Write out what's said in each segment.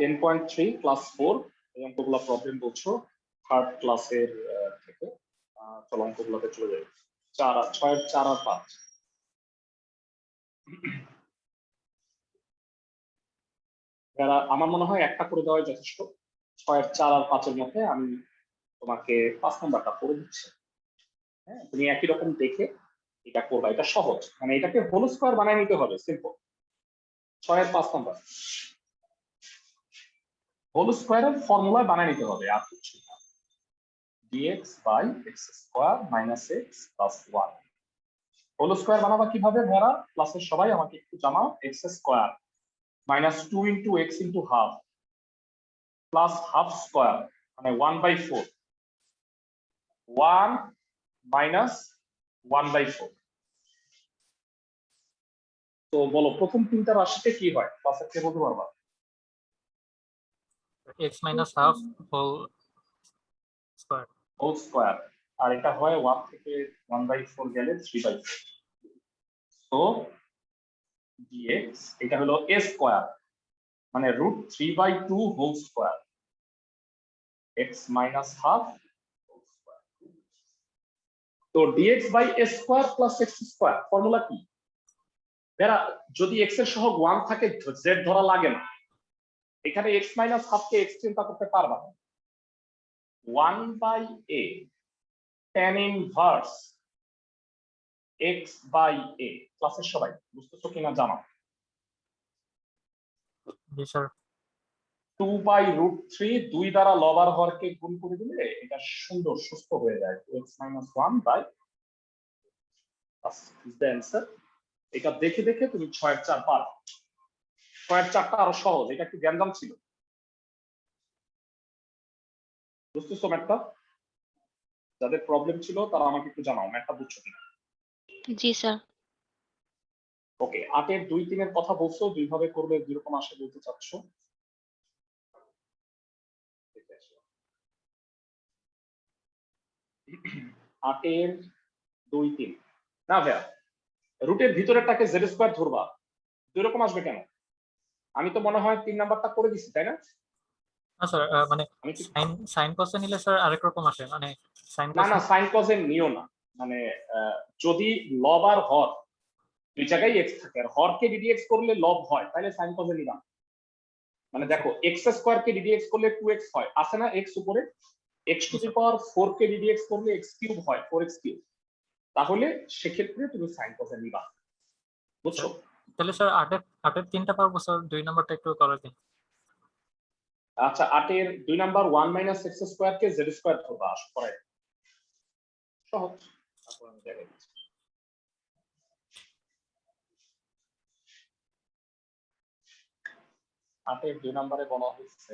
10.3 class 4 এই অঙ্কগুলো problem বলছো থার্ড ক্লাসের থেকে। চলো অঙ্কগুলোতে চলে যাই। 6 এর 4 আর 5। আমার মনে হয় একটা করে দেওয়াই যথেষ্ট। 6 এর 4 আর 5 এর মধ্যে আমি তোমাকে 5 নাম্বারটা করে দিচ্ছি। হ্যাঁ, তুমি একই রকম দেখে এটা করবা, এটা সহজ, মানে এটাকে হোল স্কয়ার বানায় নিতে হবে, সিম্পল। 6 এর 5 নাম্বার হোল স্কয়ারের ফর্মুলা বানায় নিতে হবে, আর কিছু না। dx by x square minus x plus 1 whole square বানাবা কিভাবে? ধরা ক্লাসের সবাই আমাকে একটু জানাও। x square minus 2 into x into half plus half square মানে 1/4 1 মাইনাস 1/4। তো বলো প্রথম তিনটা রাশিতে কি হয়? ক্লাসের কে বলতে পারবা? x minus half whole square whole square, আর এটা হয় 1 থেকে 1/4 গেলে 3/4। তো dx এটা হলো a স্কয়ার মানে √3/2 whole square x minus half whole square. তো dx by a square plus x square formula কি? এরা যদি x এর সহগ 1 থাকে z ধরা লাগে না, এখানে x মাইনাস হাফ কে x চিন্তা করতে পারবা না। 1/a tan inverse x by a। ক্লাসের সবাই বুঝতেছো কিনা জানো? জি স্যার 2/√3 2 দ্বারা লবার হরকে গুণ করে দিলে এটা সুন্দর সুস্থ হয়ে যায়। x minus 1 by is the answer। এটা দেখে দেখে তুমি 6 এর 4 পার। 6 এর 4টা আরো সহজ, এটা একটু গ্যাঞ্জাম ছিল। বুঝতেছো ম্যাথটা? যাদের প্রবলেম ছিল তারা আমাকে একটু জানাও ম্যাথটা বুঝছো কিনা। জি স্যার। ওকে, 8 এর 2 3 এর কথা বলছো, দুই ভাবে করলে যেরকম আসে বলতে চাচ্ছো। 8 এর 2 3 না ভাইয়া, রুটের ভিতরেরটাকে জেড স্কয়ার ধরবা, দুই রকম আসবে কেন? আমি তো মনে হয় 3 নাম্বারটা করে দিছি, তাই না? না স্যার মানে আমি সাইন কসে নিলে স্যার আরেক রকম আসে, মানে সাইন না কস না সাইন কজের নিও না, মানে যদি লব আর হর দুই জায়গায় এক্স থাকে আর হরকে ডিডিএক্স করলে লব হয়, তাহলে সাইন কজে নিবা। মানে দেখো এক্স স্কয়ার কে ডিডিএক্স করলে 2x হয়, আছে না এক্স উপরে, x to the power 4 K ddx করলে x কিউব হয় 4x কিউব, তাহলে সেক্ষেত্রে তুমি সাইন কজে নিবা। বুঝছো? তাহলে স্যার আটের 3টা পারবো স্যার, 2 নাম্বারটা একটু করে দিন। আচ্ছা 8 এর 2 নাম্বার 1 মাইনাস x স্কয়ার কে z স্কয়ার ধরবা, আসো পড়াই সহজ। তারপর আমি দেখাই দিচ্ছি। 8 এর 2 নম্বরে বলা হচ্ছে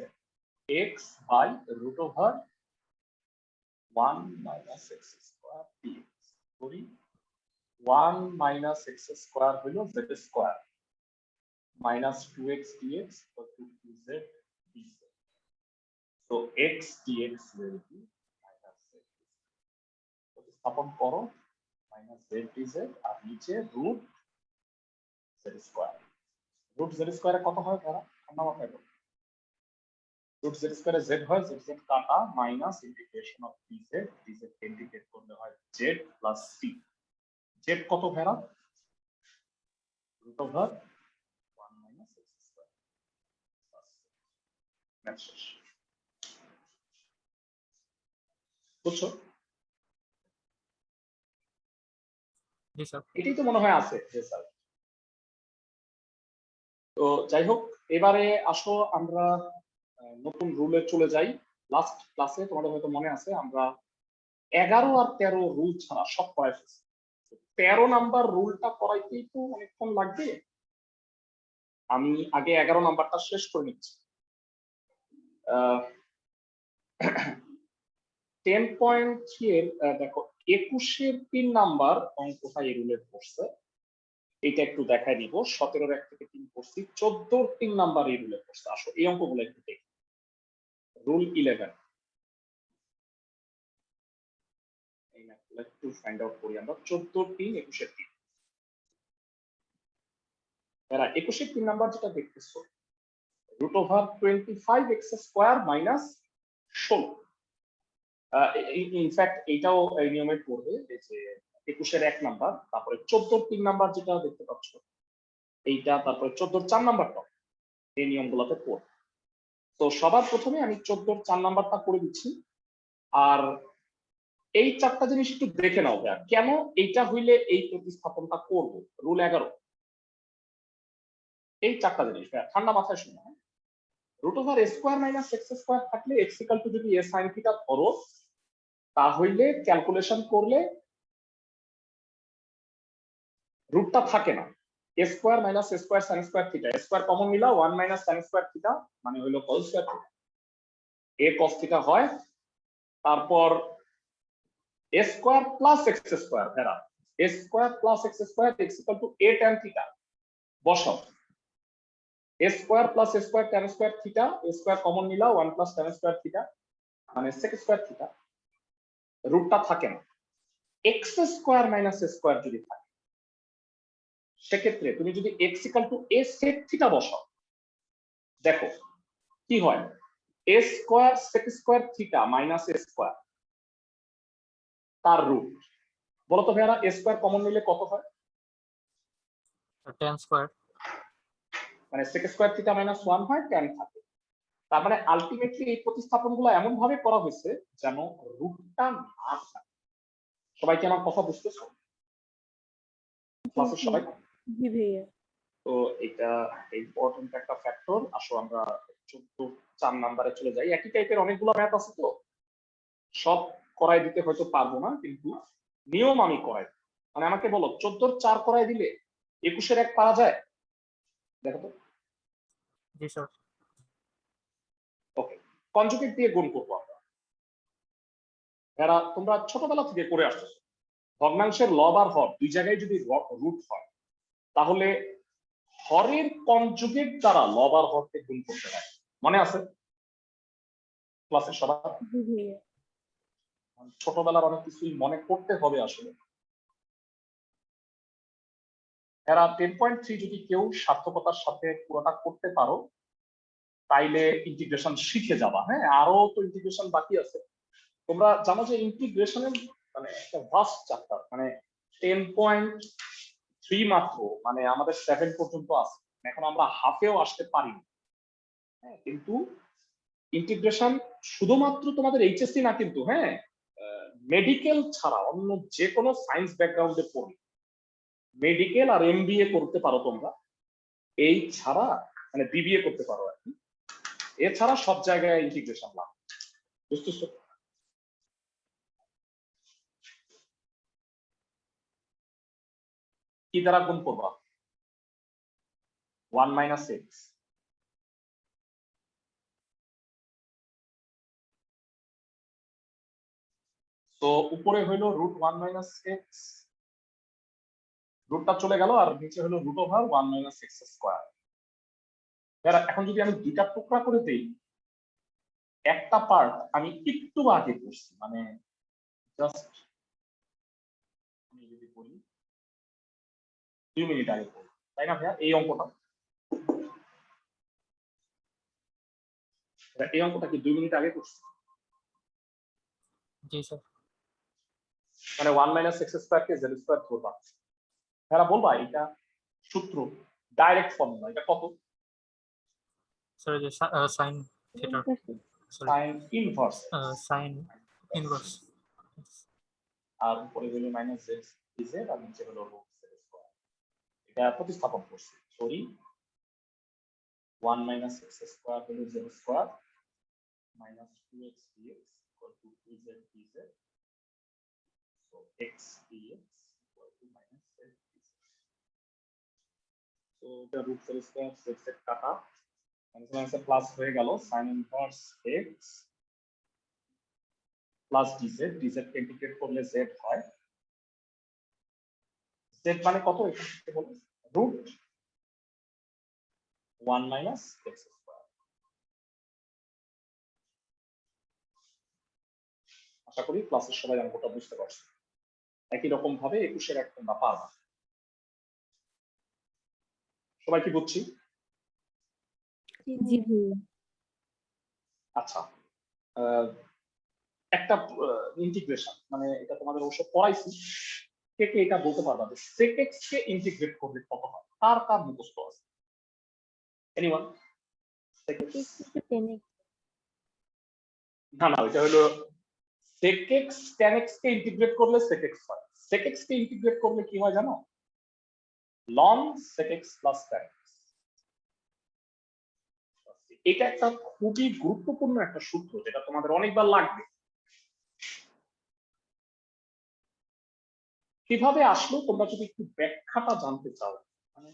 x by root over 1 minus x square dx করি। 1 মাইনাস x স্কয়ার হলো z square minus 2x dx equal to 2z dz। So x dx will be minus z dz। প্রতিস্থাপন করো, মাইনাস z dz আর নিচে root z square. Root z স্কয়ারে কত হয় তারা? আমরা মাথায় রাখবো। রুট z স্কয়ারে z হয়, z z কাটা minus integration of dz, dz কে ইন্টিগ্রেট করলে হয় z প্লাস c। z কত ভেড়া? Root over 1 minus x square plus math শেষ। বুঝছো? জি স্যার। এটাই তো মনে হয় আছে যে স্যার। তো যাই হোক, এবারে আসো আমরা নতুন রুলে চলে যাই। লাস্ট ক্লাসে তোমাদের হয়তো মনে আছে আমরা 11 আর 13 রুল ছাড়া সব করাই ফেলছি। 13 নাম্বার রুলটা করাইতেই তো অনেকক্ষণ লাগবে। আমি আগে 11 নাম্বারটা শেষ করে নিচ্ছি। 10.3 এর দেখো 21 এর 3 নাম্বার অঙ্কটা এই রুলে পড়ছে, এটা একটু দেখাই দিব। 17 এর 1 থেকে 3 পড়ছি, 14 এর 3 নাম্বার এই রুলে পড়ছে। আসো এই অঙ্কগুলো একটু দেখি। রুল 11 এই ম্যাথগুলো একটু ফাইন্ড আউট করি আমরা। 14 3 21 এর 3 এরা 21 এর 3 নাম্বার যেটা দেখতেছো, √25 x স্কয়ার মাইনাস 16। ইনফ্যাক্ট এটাও এই নিয়মে পড়বে যে 21-এর 1 নাম্বার, তারপরে 14-র 3 নাম্বার যেটা দেখতে পাচ্ছ এইটা, তারপরে 14-র 4 নাম্বারটা এই নিয়মগুলোতে পড়বে। তো সবার প্রথমে আমি 14-র 4 নাম্বারটা করে দিচ্ছি। আর এই চারটা জিনিস একটু দেখে নাও ভাইয়া, কেন এইটা হইলে এই প্রতিস্থাপনটা করব। রুল 11 এই চারটা জিনিস ভাইয়া ঠান্ডা মাথায় শুনো। √a square minus x square থাকলে x ইকুয়াল টু যদি a sin থিটা ধরো, তাহলে ক্যালকুলেশন করলে রুটটা থাকে না। a square minus a square sin square theta, a square common নিলা 1 মাইনাস sin স্কয়ার থিটা মানে হলো cos square theta, a cos theta হয়। তারপর a square plus x square, এরা a square plus x square x equal two a tan theta বসাও। a square plus a square tan square theta, a square common নিলা 1 plus tan square theta মানে sec square theta, রুটটা থাকে না। x square minus a square যদি থাকে, সেক্ষেত্রে তুমি যদি x equal two a sec theta বসাও, দেখো কি হয়, a square sec square theta minus a square তার রুট। বলো তো ভাইয়া a স্কয়ার কমন নিলে কত হয়? tan square. মানে sec স্কয়ার থিটা মাইনাস 1 হয়, tan থাকে। তার মানে আলটিমেটলি এই প্রতিস্থাপনগুলো এমন ভাবে করা হয়েছে যেন রুটটা না থাকে। সবাই কি আমার কথা বুঝতেছো? ক্লাসের সবাই? জি ভাইয়া। তো এটা ইম্পর্টেন্ট একটা ফ্যাক্টর। আসো আমরা 4 নাম্বারে চলে যাই। একই টাইপের অনেকগুলো ম্যাথ আছে, তো সব করাই দিতে হয়তো পারবো না, কিন্তু নিয়ম আমি করাই। মানে আমাকে বলো 14-র 4 করাই দিলে 21-এর 1 পারা যায়? দেখো তো। জি স্যার। ওকে, কনজুগেট দিয়ে গুণ করবো আমরা। এরা তোমরা ছোটবেলা থেকে করে আসছো, ভগ্নাংশের লব আর হর দুই জায়গায় যদি রুট হয়, তাহলে হরের কনজুগেট দ্বারা লব আর হরকে গুণ করতে হয়। মনে আছে ক্লাসের সবার? জি ভাইয়া। ছোটবেলার অনেক কিছুই মনে করতে হবে আসলে। এরা 10.3 যদি কেউ সার্থকতার সাথে পুরোটা করতে পারো, তাইলে ইন্টিগ্রেশন শিখে যাবা। হ্যাঁ, আরো তো ইন্টিগ্রেশন বাকি আছে। তোমরা জানো যে ইন্টিগ্রেশনের মানে একটা ভাস্ট চ্যাপ্টার, মানে 10.3 মাত্র, মানে আমাদের 7 পর্যন্ত আছে। এখন আমরা হাফেও আসতে পারি। হ্যাঁ, কিন্তু ইন্টিগ্রেশন শুধুমাত্র তোমাদের এইচএসসি না কিন্তু, হ্যাঁ, মেডিকেল ছাড়া অন্য যে কোনো সায়েন্স ব্যাকগ্রাউন্ডে পড়ি, মেডিকেল আর এমবিএ করতে পারো তোমরা, এই ছাড়া মানে বিবিএ করতে পারো আর কি, এছাড়া সব জায়গায় ইন্টিগ্রেশন লাভ। বুঝতেছো? কি দ্বারা গুণ করবা? 1 মাইনাস এক্স। তো উপরে হইলো √1 মাইনাস এক্স, রুটটা চলে গেল, আর নিচে হলো √1 মাইনাস এক্স স্কয়ার। এখন যদি আমি দুইটা টুকরা করে দেই, একটা পার্ট আমি একটু আগে করছি, মানে জাস্ট আমি যদি বলি 2 মিনিট আগে করব, তাই না ভাইয়া? এই অঙ্কটা, এই অঙ্কটা কি 2 মিনিট আগে করছি? জি স্যার। মানে 1 মাইনাস এক্স স্কয়ার কে জেড স্কয়ার ধরবা। ভাইয়া বলবা এটা সূত্র, ডাইরেক্ট ফর্মুলা, এটা কত? স্যার যে sin theta, sorry sine inverse, sin inverse. আর উপরে হলো মাইনাস জেড ডিজেড, আর নিচে হলো √z স্কয়ার। এটা প্রতিস্থাপন করছি, সরি 1 মাইনাস এক্স স্কয়ার হলো Z square minus 2x dx equal to 2z dz, so x dx equal to minus z dz. So the root z square z z কাটা, মানে plus হয়ে গেল sin inverse x plus dz, dz কে integrate করলে z হয়, z মানে কত এখান থেকে বলো? √1 মাইনাস এক্স স্কয়ার। আশা করি ক্লাসের সবাই অঙ্কটা বুঝতে পারছো। একই রকম ভাবে 21-এর 1 তোমরা পারবা। সবাই কি বুঝছি? জি ভাইয়া। আচ্ছা, একটা ইন্টিগ্রেশন, মানে এটা তোমাদের অবশ্য পড়াইছি, কে কে এটা বলতে পারবা যে sec x কে ইন্টিগ্রেট করলে কত হয়? কার কার মুখস্থ আছে? এনিওয়ান? sec x? না না, এটা হলো sec x tan x কে ইন্টিগ্রেট করলে sec x হয়। sec x কে ইন্টিগ্রেট করলে কি হয় জানো? ln sec x plus tan x। এটা একটা খুবই গুরুত্বপূর্ণ একটা সূত্র, যেটা তোমাদের অনেকবার লাগবে। কিভাবে আসলো তোমরা যদি একটু ব্যাখ্যাটা জানতে চাও, মানে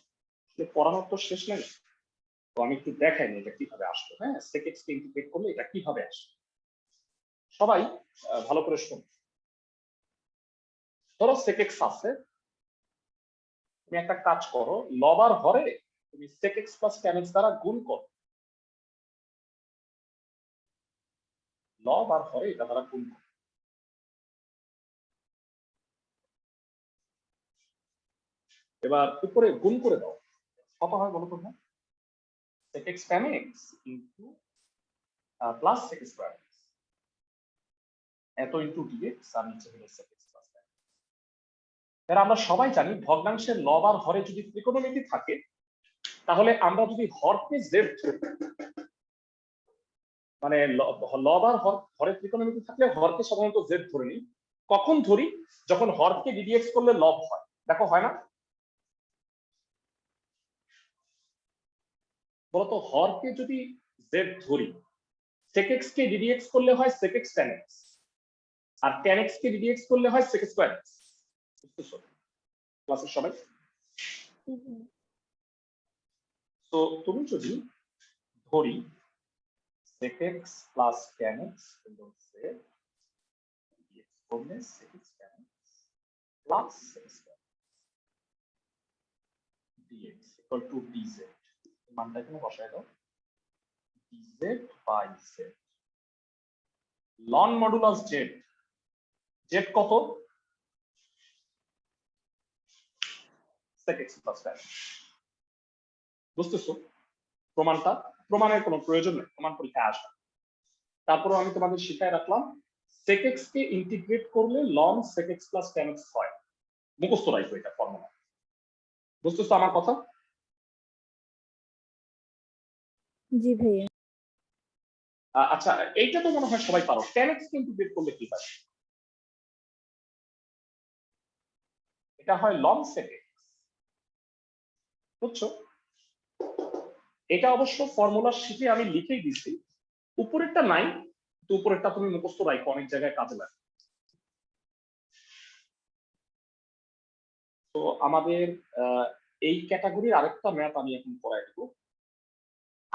পড়ানোর তো শেষ নেই, তো আমি একটু দেখাই নি এটা কিভাবে আসলো। হ্যাঁ, sec x কে ইন্টিগ্রেট করলে এটা কিভাবে আসে সবাই ভালো করে শুনো। ধরো sec x আছে, তুমি একটা কাজ করো, লব আর হরে তুমি sec x plus tan x দ্বারা গুণ করো। লব আর হরে এটা দ্বারা গুণ করো। এবার উপরে গুণ করে দাও, কত হয় বলো তো? sec x tan x into plus sec square x, এত ইনটু dx আর নিচে হলো sec x plus tan x। এবার আমরা সবাই জানি ভগ্নাংশের লব আর হরে যদি ত্রিকোণমিতি থাকে, তাহলে আমরা যদি হরকে z ধরি, মানে লব আর হরের ত্রিকোণমিতি থাকলে হরকে সাধারণত z ধরে নিই। কখন ধরি? যখন হরকে ddx করলে লব হয়। দেখো হয় না? বলতো হরকে যদি z ধরি, sec x কে ddx করলে হয় sec x tan x, আর tan x কে ddx করলে হয় sec স্কয়ার x। বুঝতেছো ক্লাসের সবাই? তো তুমি যদি ধরি sec x plus tan x এবং z dx করলে sec x tan x plus sec square dx equal to dz, মানটা এখানে বসায় দাও, dz by z ln modulus z। z কত? sec x plus tan x। বুঝতেছো প্রমাণটা? প্রমাণের কোনো প্রয়োজন নেই, প্রমাণ পরীক্ষায় আসবে। তারপরে আমি তোমাদের শিখায় রাখলাম sec x কে ইন্টিগ্রেট করলে ln sec x plus tan x হয়। মুখস্থ রাখো এটা ফর্মুলা। বুঝতেছো আমার কথা? জি ভাইয়া। আচ্ছা, এইটা তো মনে হয় সবাই পারো। tan x কে ইন্টিগ্রেট করলে কি হয়? এটা হয় ln sec x। বুঝছো? এটা অবশ্য ফর্মুলা শিটে আমি লিখেই দিছি, উপরেরটা নাই, তো উপরেরটা তুমি মুখস্থ রাখো, অনেক জায়গায় কাজে লাগে। তো আমাদের এই ক্যাটাগরির আরেকটা ম্যাথ আমি এখন পড়াই দেবো।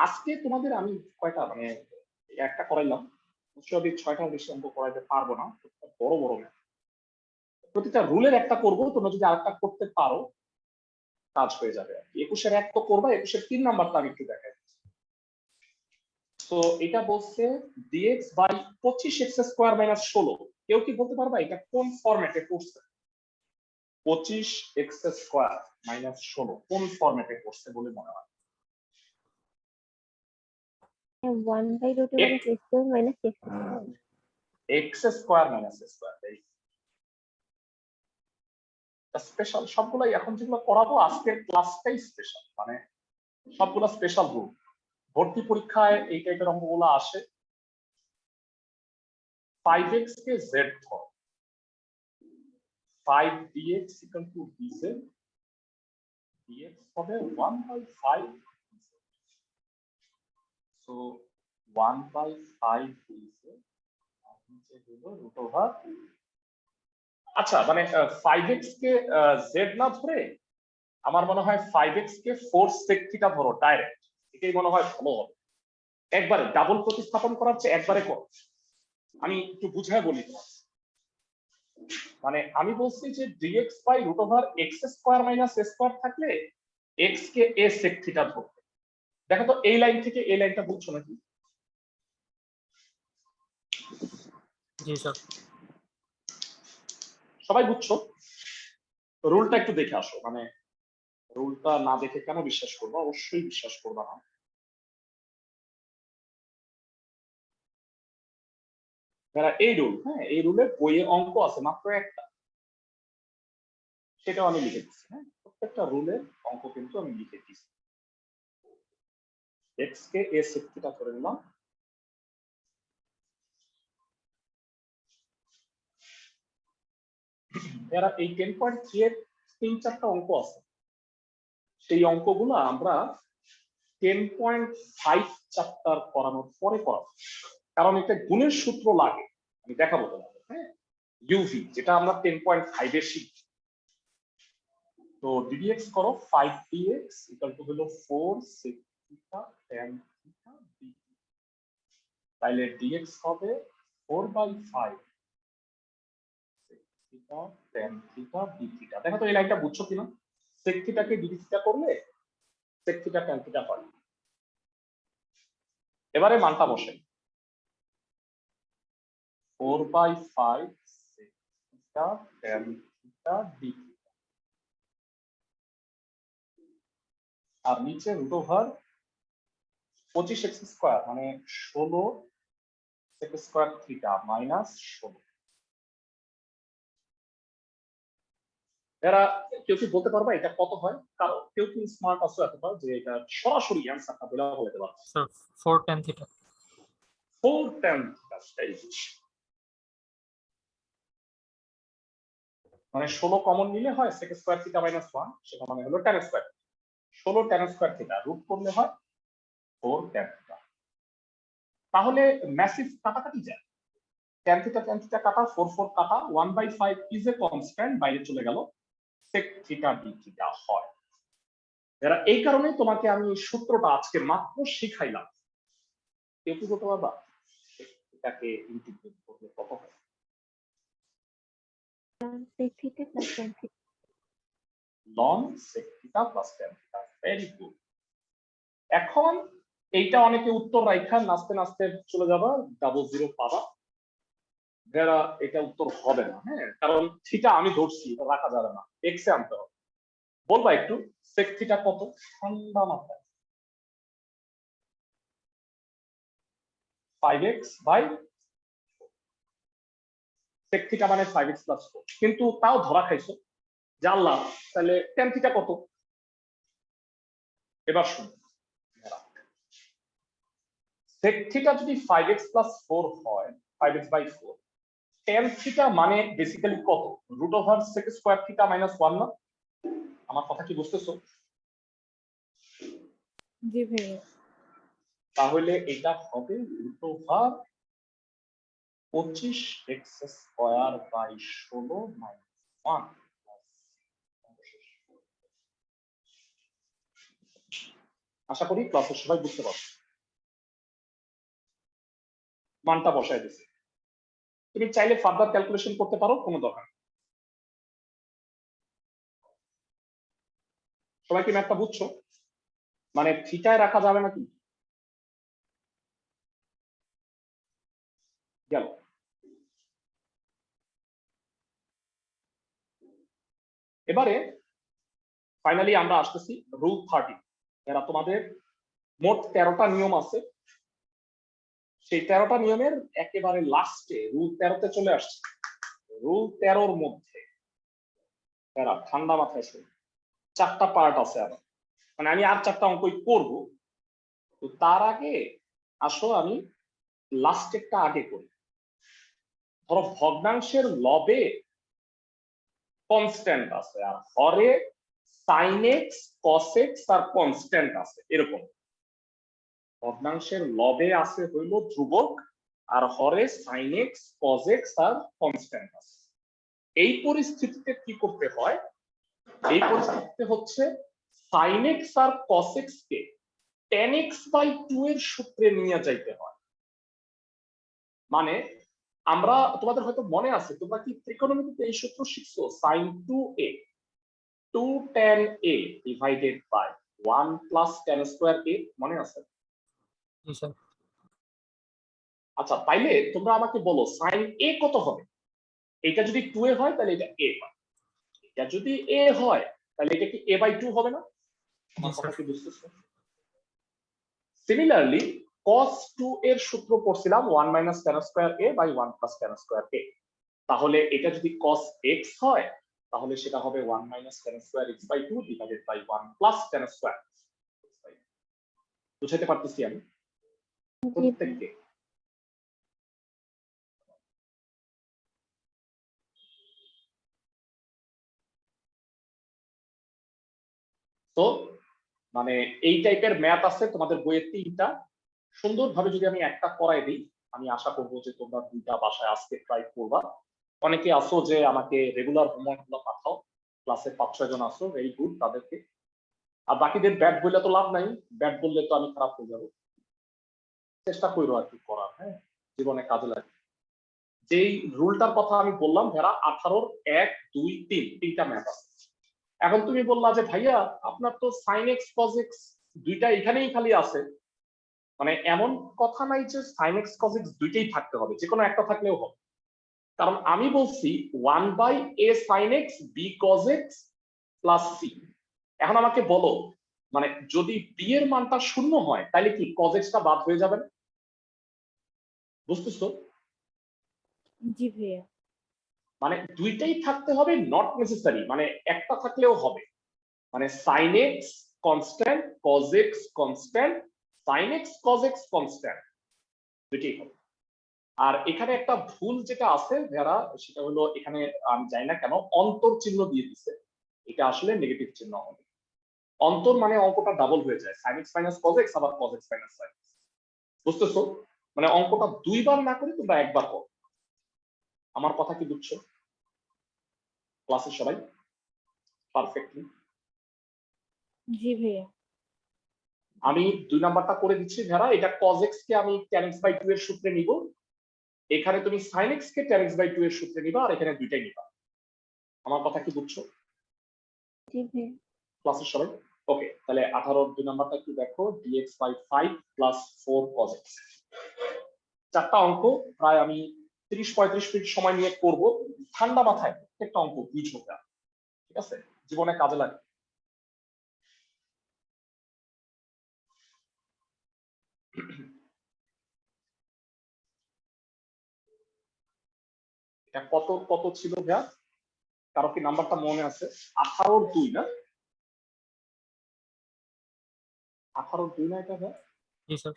আজকে তোমাদের আমি কয়টা, মানে একটা করাইলাম, নিশ্চয়ই 6টার বেশি অঙ্ক করাইতে পারবো না, বড় বড় ম্যাথ। প্রতিটা রুলের একটা করবো, তোমরা যদি আরেকটা করতে পারো কাজ হয়ে যাবে। 21-এর 1 তো করবা, 21-এর 3 নাম্বারটা আমি একটু দেখাই। তো এটা বলছে dx by 25x square minus 16। কেউ কি বলতে পারবা এটা কোন ফরম্যাটে করছে? 25x স্কয়ার মাইনাস 16 কোন ফরম্যাটে করছে বলে মনে হয়? 1/√x² minus x²। x square minus square, special সবগুলাই এখন যেগুলো করাবো, আজকের ক্লাসটাই স্পেশাল, মানে সবগুলো স্পেশাল রুল। ভর্তি পরীক্ষায় এই টাইপের অঙ্কগুলো আসে। 5x কে z ধর, 5dx equal to dz, dx হবে 1/5, so 1/5 dz আর নিচে হলো √। আচ্ছা, মানে 5x কে z না ধরে আমার মনে হয় 5x কে 4 sec থিটা ধরো ডাইরেক্ট, এটাই মনে হয় ভালো হবে। একবারে ডাবল প্রতিস্থাপন করার চেয়ে একবারে করো। আমি একটু বুঝায় বলি তোমাকে, মানে আমি বলছি যে dx by √x square minus a square থাকলে x কে a sec থিটা ধরবে। দেখো তো এই লাইন থেকে এই লাইনটা বুঝছো নাকি? জি স্যার। সবাই বুঝছো? রুলটা একটু দেখে আসো, মানে রুলটা না দেখে কেন বিশ্বাস করবো? অবশ্যই বিশ্বাস করবা না। এই রুল, হ্যাঁ এই রুলে বইয়ে অঙ্ক আছে মাত্র একটা, সেটাও আমি লিখে দিচ্ছি। হ্যাঁ প্রত্যেকটা রুলের অঙ্ক কিন্তু আমি লিখে দিচ্ছি। এক্স কে এ sec থিটা ধরে নিলাম, এরা এই 10.3 এর 3-4টা অঙ্ক আছে, সেই অঙ্কগুলো আমরা 10.5 চ্যাপ্টার করানোর পরে করাবো, কারণ এটা গুণের সূত্র লাগে, আমি দেখাবো তোমাদের। হ্যাঁ ইউভি যেটা আমরা 10.5 এ শিখি। তো ddx করো 5dx ইকুয়াল টু হলো 4 sec theta tan theta d, তাহলে dx হবে 4/5 sec theta tan theta d theta. দেখো তো এই লাইনটা বুঝছো কিনা? sec থিটাকে d থিটা করলে sec থিটা tan থিটা হয়। এবারে মানটা বসে 4/5 sec theta tan theta d theta, আর নিচে রুট ওভার 25x স্কয়ার মানে 16 sec স্কয়ার থিটা মাইনাস 16। এরা কেউ কি বলতে পারবা এটা কত হয়? কারণ কেউ কি স্মার্ট আছে এতটা যে এটা সরাসরি অ্যান্সারটা বলে বলতে পারবে? Sir 4 tan theta. 4 tan theta, মানে 16 কমন নিলে হয় sec স্কয়ার থিটা মাইনাস 1, সেটা মানে হলো tan square. 16 tan square theta root করলে হয় 4 tan থিটা। তাহলে ম্যাসিভ কাটাকাটি যায়, tan থিটা কাটা 4 4 কাটা 1/5 ইজ এ কনস্ট্যান্ট, বাইরে চলে গেল sec থিটা d থিটা হয়। এরা এই কারণে তোমাকে আমি সূত্রটা আজকে মাত্র শিখাইলাম। কেউ কি বলতে পারবা এটাকে ইন্টিগ্রেট করলে কত হয়? sec theta plus tan theta. ln sec theta plus tan theta, very good. এখন এইটা অনেকে উত্তর রাখা নাচতে নাচতে চলে যাবা, 00 পাবা। যারা এটা উত্তর হবে না, হ্যাঁ কারণ থিটা আমি ধরছি, এটা রাখা যাবে না, এক্স এ আনতে হবে। বলবা একটু sec থিটা কত? ঠান্ডা মাথায় 5x বাই sec থিটা মানে 5x প্লাস 4, কিন্তু তাও ধরা খাইছো জানলাম, তাহলে tan থিটা কত? এবার শুনো, sec থিটা যদি 5x প্লাস 4 হয়, 5x বাই 4, tan থিটা মানে বেসিক্যালি কত? Root over sec square theta minus 1 না? আমার কথা কি বুঝতেছো? জি ভাইয়া। তাহলে এটা হবে root over 25x square by 16 minus 1। আশা করি ক্লাসের সবাই বুঝতে পারছো। মানটা বসায় দিছে, তুমি চাইলে ফার্দার ক্যালকুলেশন করতে পারো, কোনো দরকার নেই। সবাই কি ম্যাথটা বুঝছো? মানে থিটায় রাখা যাবে না কিন্তু গেল। এবারে ফাইনালি আমরা আসতেছি রুল 30। এরা তোমাদের মোট 13টা নিয়ম আছে, সেই 13টা নিয়মের একেবারে লাস্টে রুল 13তে চলে আসছে। রুল 13র মধ্যে এরা ঠান্ডা মাথায় শুনে 4টা পার্ট আছে, আবার মানে আমি আর 4টা অঙ্কই করব, তো তার আগে আসো আমি লাস্টেরটা আগে করি। ধরো ভগ্নাংশের লবে কনস্ট্যান্ট আছে আর হরে sin x cos x আর কনস্ট্যান্ট আছে, এরকম ভগ্নাংশের লবে আছে হইল ধ্রুবক আর হরে sin x cos x আর কনস্ট্যান্ট আছে। এই পরিস্থিতিতে কি করতে হয়? এই পরিস্থিতিতে হচ্ছে sin x আর cos x কে tan x বাই 2 এর সূত্রে নিয়ে যাইতে হয়। মানে আমরা, তোমাদের হয়তো মনে আছে, তোমরা কি ত্রিকোণমিতিতে এই সূত্র শিখছো, sin 2a 2 tan a divided by 1 plus tan square a, মনে আছে? জি স্যার। আচ্ছা তাইলে তোমরা আমাকে বলো sin a কত হবে? এটা যদি 2a হয় তাহলে এটা a হয়, এটা যদি a হয় তাহলে এটা কি a বাই 2 হবে না? আমার জি কথা স্যার। কি বুঝতেছো? সিমিলারলি cos 2 এর সূত্র পড়ছিলাম 1 minus tan square a by 1 plus tan square a। তাহলে এটা যদি cos x হয় তাহলে সেটা হবে 1 minus tan square x by 2 divided by 1 plus tan square. বুঝাইতে পারতেছি আমি জি প্রত্যেককে? তো মানে এই টাইপের ম্যাথ আছে তোমাদের বইয়ের 3টা। সুন্দরভাবে যদি আমি একটা করাই দিই, আমি আশা করবো যে তোমরা 2টা বাসায় আজকে ট্রাই করবা। অনেকে আসো যে আমাকে রেগুলার হোমওয়ার্ক গুলো পাঠাও, ক্লাসে 5-6 জন আসো, ভেরি গুড তাদেরকে। আর বাকিদের ব্যাট বললে তো লাভ নাই, ব্যাট বললে তো আমি খারাপ হয়ে যাবো। চেষ্টা করো আর কি করার, হ্যাঁ, জীবনে কাজে লাগে। যেই রুলটার কথা আমি বললাম যারা 18-র 1, 2, 3 তিনটা ম্যাথ আছে। এখন তুমি বললা যে ভাইয়া আপনার তো sin x cos x দুইটা এখানেই খালি আছে, মানে এমন কথা নাই যে sin x cos x দুইটাই থাকতে হবে, যে কোনো একটা থাকলেও হবে। কারণ আমি বলছি 1/a sin x b cos x plus c। এখন আমাকে বলো, মানে যদি b এর মানটা 0 হয় তাহলে কি cos x টা বাদ হয়ে যাবে না? বুঝতেছো? জি ভাইয়া। মানে দুইটাই থাকতে হবে, নট নেসেসারি মানে একটা থাকলেও হবে। মানে sin x constant, cos x constant, sin x cos x constant, দুইটাই হবে। আর এখানে একটা ভুল যেটা আছে যারা, সেটা হলো এখানে আমি জানি না কেন অন্তর চিহ্ন দিয়ে দিচ্ছে, এটা আসলে নেগেটিভ চিহ্ন হবে। অন্তর মানে অঙ্কটা ডাবল হয়ে যায়, sin x minus cos x আবার cos x minus sin x। বুঝতেছো? মানে অঙ্কটা দুইবার না করে তোমরা একবার করো। আমার কথা কি বুঝছো ক্লাসের সবাই পারফেক্টলি? জি ভাইয়া। আমি 2 নাম্বারটা করে দিচ্ছি যারা, এটা cos x কে আমি tan x বাই 2 এর সূত্রে নিব, এখানে তুমি sin x কে tan x বাই 2 এর সূত্রে নিবা, আর এখানে দুইটাই নিবা। আমার কথা কি বুঝছো জি ভাইয়া। ক্লাসের সবাই? ওকে, তাহলে 18-র 2 নাম্বারটা একটু দেখো, dx by 5 plus 4 cos x। চারটা অঙ্ক প্রায় আমি 30-35 মিনিট সময় নিয়ে করব, ঠান্ডা মাথায় প্রত্যেকটা অঙ্ক বুঝবো, ঠিক আছে, জীবনে কাজে লাগে। এটা কত কত ছিল ভাইয়া? কারো কি নাম্বারটা মনে আছে? 18-র 2 না? 18-র 2 না এটা ভাইয়া? জি স্যার।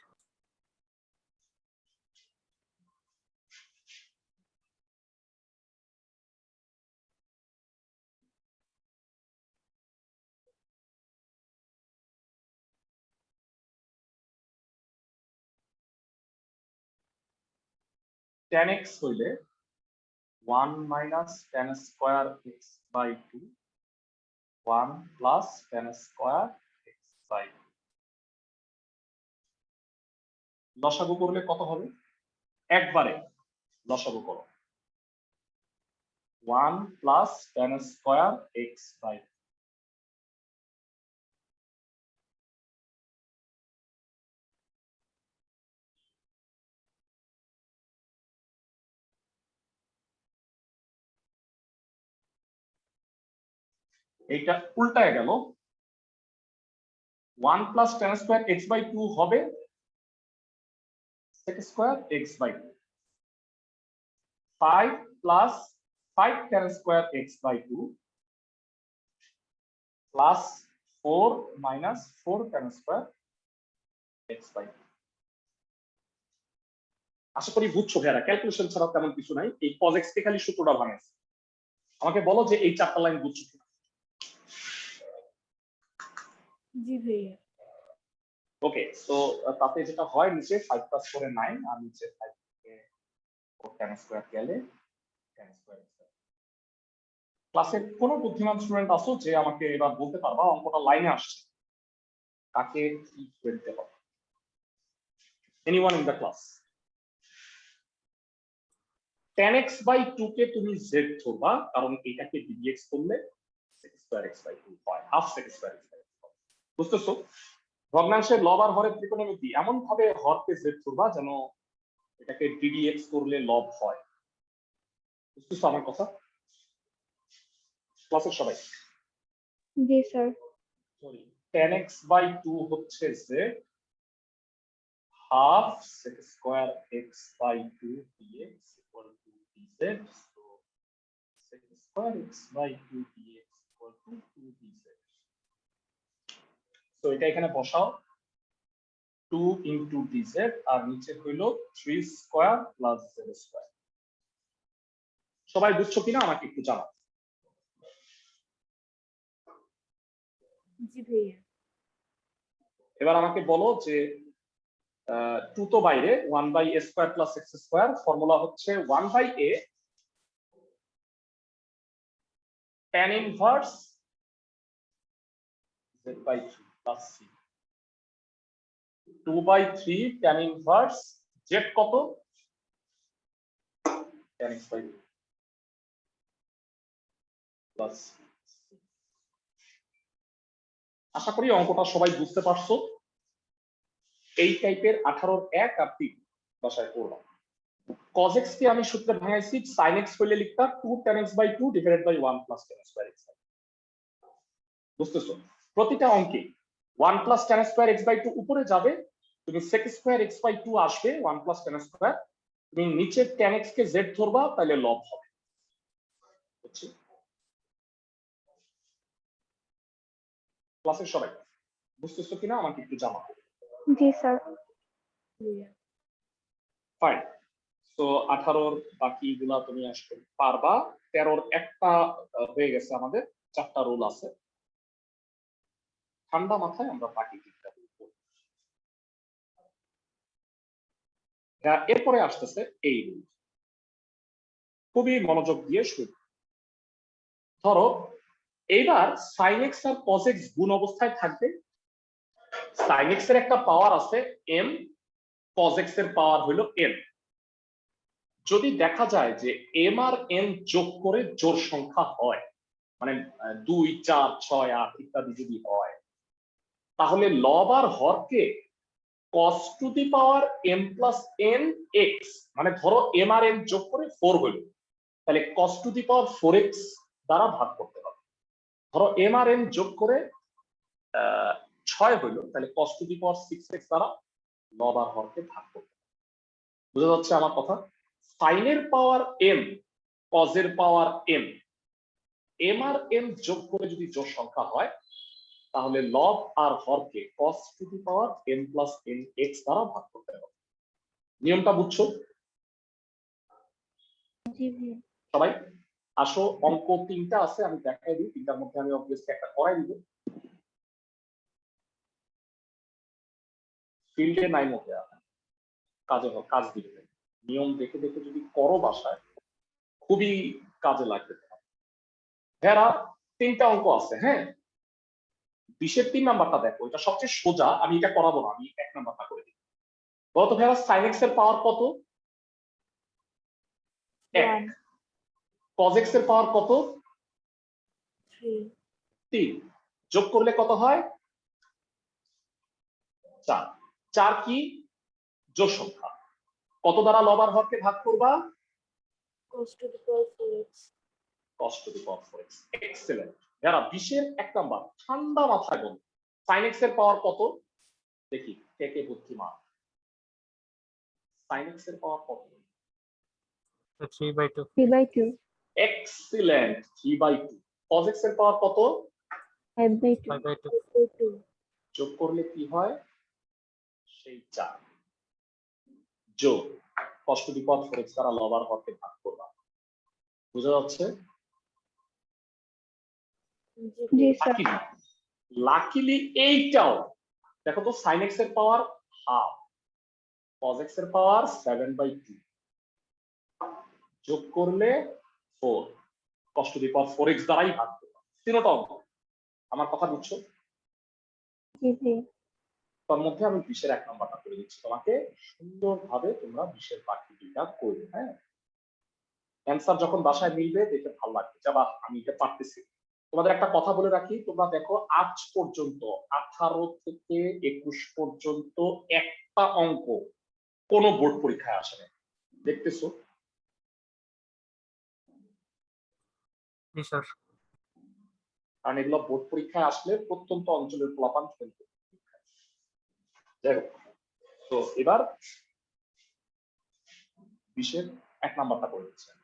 tan x হইলে 1 minus tan square x by 2, 1 plus tan square x by 2। লসাগু করলে কত হবে? একবারে লসাগু করো, 1 plus tan square x by 2। এইটা উল্টায় গেল, 1 plus tan square x by 2 হবে sec square x by 2। 5 plus 5 tan square x by 2 plus 4 minus 4 tan square x by 2। আশা করি বুঝছো ভাইয়ারা, ক্যালকুলেশন ছাড়া তেমন কিছু নাই, এই cos x কে খালি সূত্রটা ভাঙাইছে। আমাকে বলো যে এই চারটা লাইন বুঝছো কিনা? জি ভাইয়া। ওকে, সো তাতে যেটা হয় নিচে 5 প্লাস 4 এর 9, আর নিচে 5 থেকে 4 tan স্কয়ার গেলে tan স্কয়ার। ক্লাসের কোন বুদ্ধিমান স্টুডেন্ট আসো যে আমাকে এবার বলতে পারবা অঙ্কটা লাইনে আসছে, কাকে কি করতে হবে? Anyone in the class? tan x by 2 কে তুমি z ধরবা, কারণ এটাকে dx করলে sec স্কয়ার x বাই 2 হয়, half sec square x by 2। বুঝতেছো? ভগ্নাংশের লব আর হরের ত্রিকোণমিতি এমন ভাবে হরকে z ধরবা যেন এটাকে ddx করলে লব হয়। বুঝতেছো আমার কথা ক্লাসের সবাই? জি sir. Sorry, tan x by 2 হচ্ছে z, half sec square x by 2 dx equal to dz. So sec square x by 2 dx equal to 2 dz. So এটা এখানে বসাও 2 into dz আর নিচে হইল 3 স্কয়ার প্লাস z স্কয়ার। সবাই বুঝছো কিনা আমাকে একটু জানাও। জি ভাইয়া। এবার আমাকে বলো যে 2 তো বাইরে 1 by a square plus x square formula হচ্ছে 1 by a tan inverse z by 3 plus c 2 by 3 tan inverse z কত tan x বাই 2 প্লাস আশা করি অঙ্কটা সবাই বুঝতে পারছো। এই টাইপের 18 এর 1 আর 3 বাসায় করবা। cos x কে আমি সূত্রে ভাঙাইছি sin x হইলে লিখতা 2 tan x by 2 divided by 1 plus tan square x। বুঝতেছো? প্রতিটা অঙ্কে 1 plus tan square x by 2 উপরে যাবে, তুমি sec square x by 2 আসবে 1 প্লাস tan square, তুমি নিচে tan x কে z ধরবা তাহলে লব হবে। বুঝছো? ক্লাসের সবাই বুঝতেছো কিনা আমাকে একটু জানাও। জি স্যার। ভাইয়া। ফাইন। তো 18 বাকিগুলা তুমি আসলে পারবা। 13 একটা হয়ে গেছে, আমাদের 4টা রুল আছে। ঠান্ডা মাথায় আমরা বাকি 3টা রুল করব। এরপরে আসতেছে এই রুল, খুবই মনোযোগ দিয়ে শুনো। ধরো এইবার sin x আর cos x গুণ অবস্থায় থাকবে। sin x এর একটা পাওয়ার আছে m, cos x এর পাওয়ার হলো n। যদি দেখা যায় যে m আর n যোগ করে জোড় সংখ্যা হয়, মানে 2 4 6 8 ইত্যাদি যদি হয়, তাহলে লব আর হরকে cos to the power m plus n x, মানে ধরো m আর n যোগ করে 4 হলো, তাহলে cos to the power 4x দ্বারা ভাগ করতে হবে। ধরো m আর n যোগ করে 6 হলো, তাহলে cos to the power 6x দ্বারা লব আর হরকে ভাগ করতে হবে। বুঝা যাচ্ছে আমার কথা? sin এর পাওয়ার m, cos এর পাওয়ার m, m আর n যোগ করে যদি জোড় সংখ্যা হয়, তাহলে লব আর হরকে cos to the power m plus n x দ্বারা ভাগ করতে হবে। নিয়মটা বুঝছো জি ভাইয়া। সবাই? আসো, অঙ্ক 3টা আছে, আমি দেখাই দিই। 3টার মধ্যে আমি অবভিয়াসলি একটা করাই দিব। ফিল্ডে নাই মধ্যে কাজ দিবে। নিয়ম দেখে দেখে যদি করো বাসায়, খুবই কাজে লাগবে। ভেড়া 3টা অঙ্ক আছে, হ্যাঁ। 20-এর 3 নাম্বারটা দেখো, এটা সবচেয়ে সোজা, আমি এটা করাবো না, আমি 1 নাম্বারটা করে দিই। বলতো ভেড়া sin x এর পাওয়ার কত? 1। cos x এর পাওয়ার কত? 3। যোগ করলে কত হয়? 4। 4 কি জোড় সংখ্যা, কত দ্বারা লব আর হরকে ভাগ করবা? cos to the power 4x। cos to the power 4x। Excellent. যারা 20-এর 1 নাম্বার ঠান্ডা মাথায় বল, sin x এর পাওয়ার কত? দেখি কে কে বুদ্ধিমান। sin x এর পাওয়ার কত? 3/2। 3/2। এক্সিলেন্ট, 3/2। cos x এর পাওয়ার কত? 5/2। 5/2। যোগ করলে কি হয়? সেই 4 যোগ cos to the power 4x দ্বারা লব আর হরকে ভাগ করবা। বুঝা যাচ্ছে? জি স্যার। লাকিলি এইটাও দেখো তো, sin x এর পাওয়ার হাফ, cos x এর পাওয়ার 7/2, যোগ করলে 4, cos to the power 4x দ্বারাই ভাগ করবা। তিনটা অঙ্ক, আমার কথা বুঝছো? জি ভাইয়া। তার মধ্যে আমি 20-এর 1 নাম্বারটা করে দিচ্ছি তোমাকে, সুন্দরভাবে তোমরা 20-এর বাকি দুইটা করবে। হ্যাঁ, অ্যানসার যখন বাসায় মিলবে দেখে ভালো লাগবে, যা বাহ আমি এটা পারতেছি। তোমাদের একটা কথা বলে রাখি, তোমরা দেখো আজ পর্যন্ত 18 থেকে 21 পর্যন্ত একটা অঙ্ক কোন বোর্ড পরীক্ষায় আসে না, দেখতেছো? জি স্যার। কারণ এগুলো বোর্ড পরীক্ষায় আসলে প্রত্যন্ত অঞ্চলের ফলাফল ফেলবে। যাই হোক, তো এবার 20-এর 1 নাম্বারটা করে দিচ্ছেন।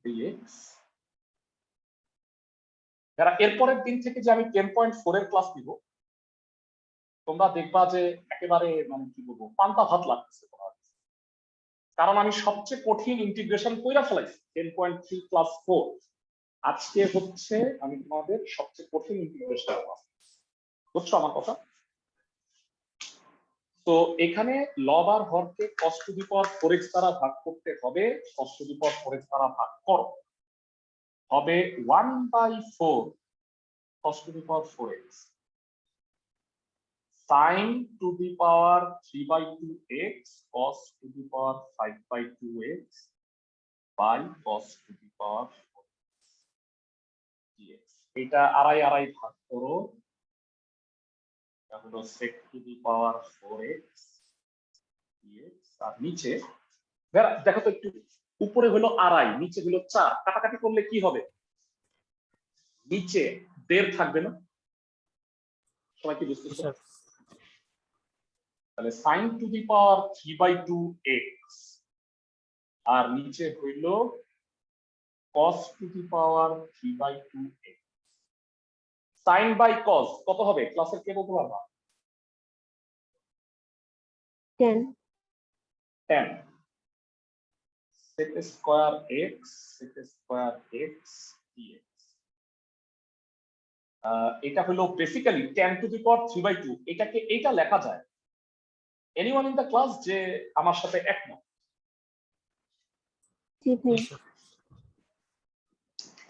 dx যারা এরপরের দিন থেকে যে আমি 10.4 এর ক্লাস দিব, তোমরা দেখবা যে একেবারে মানে কি বলবো পান্তা ভাত লাগতেছে তোমার, কারণ আমি সবচেয়ে কঠিন ইন্টিগ্রেশন কইরা ফেলাইছি 10.3 ক্লাস 4। আজকে হচ্ছে আমি তোমাদের সবচেয়ে কঠিন ইন্টিগ্রেশন ক্লাস, বুঝছো আমার কথা? তো এখানে লব আর হরকে cos to the power 4x দ্বারা ভাগ করতে হবে, cos to the power 4x দ্বারা ভাগ করো, হবে 1/4 cos to the power 4x sin two the power 3/2x cos to the power 5/2x by cos to the power 4x dx। এটা আড়াই আড়াই ভাগ করো, এটা হলো sec two the power 4x dx। আর নিচে দেখো তো একটু, উপরে হলো আড়াই, নিচে হলো 4, কাটাকাটি করলে কি হবে? নিচে 1.5 থাকবে না? সবাই কি বুঝতেছো? তাহলে sin two the power 3/2x আর নিচে হইল cos to the power 3/2x। sin by cos কত হবে ক্লাসের কে বলতে পারবা? 10 10 sec square x sec square x dx। এটা হলো বেসিক্যালি 10 টু দি পাওয়ার 3/2। এটাকে এইটা লেখা যায়, এনিওয়ান ইন দ্য ক্লাস যে আমার সাথে একমত?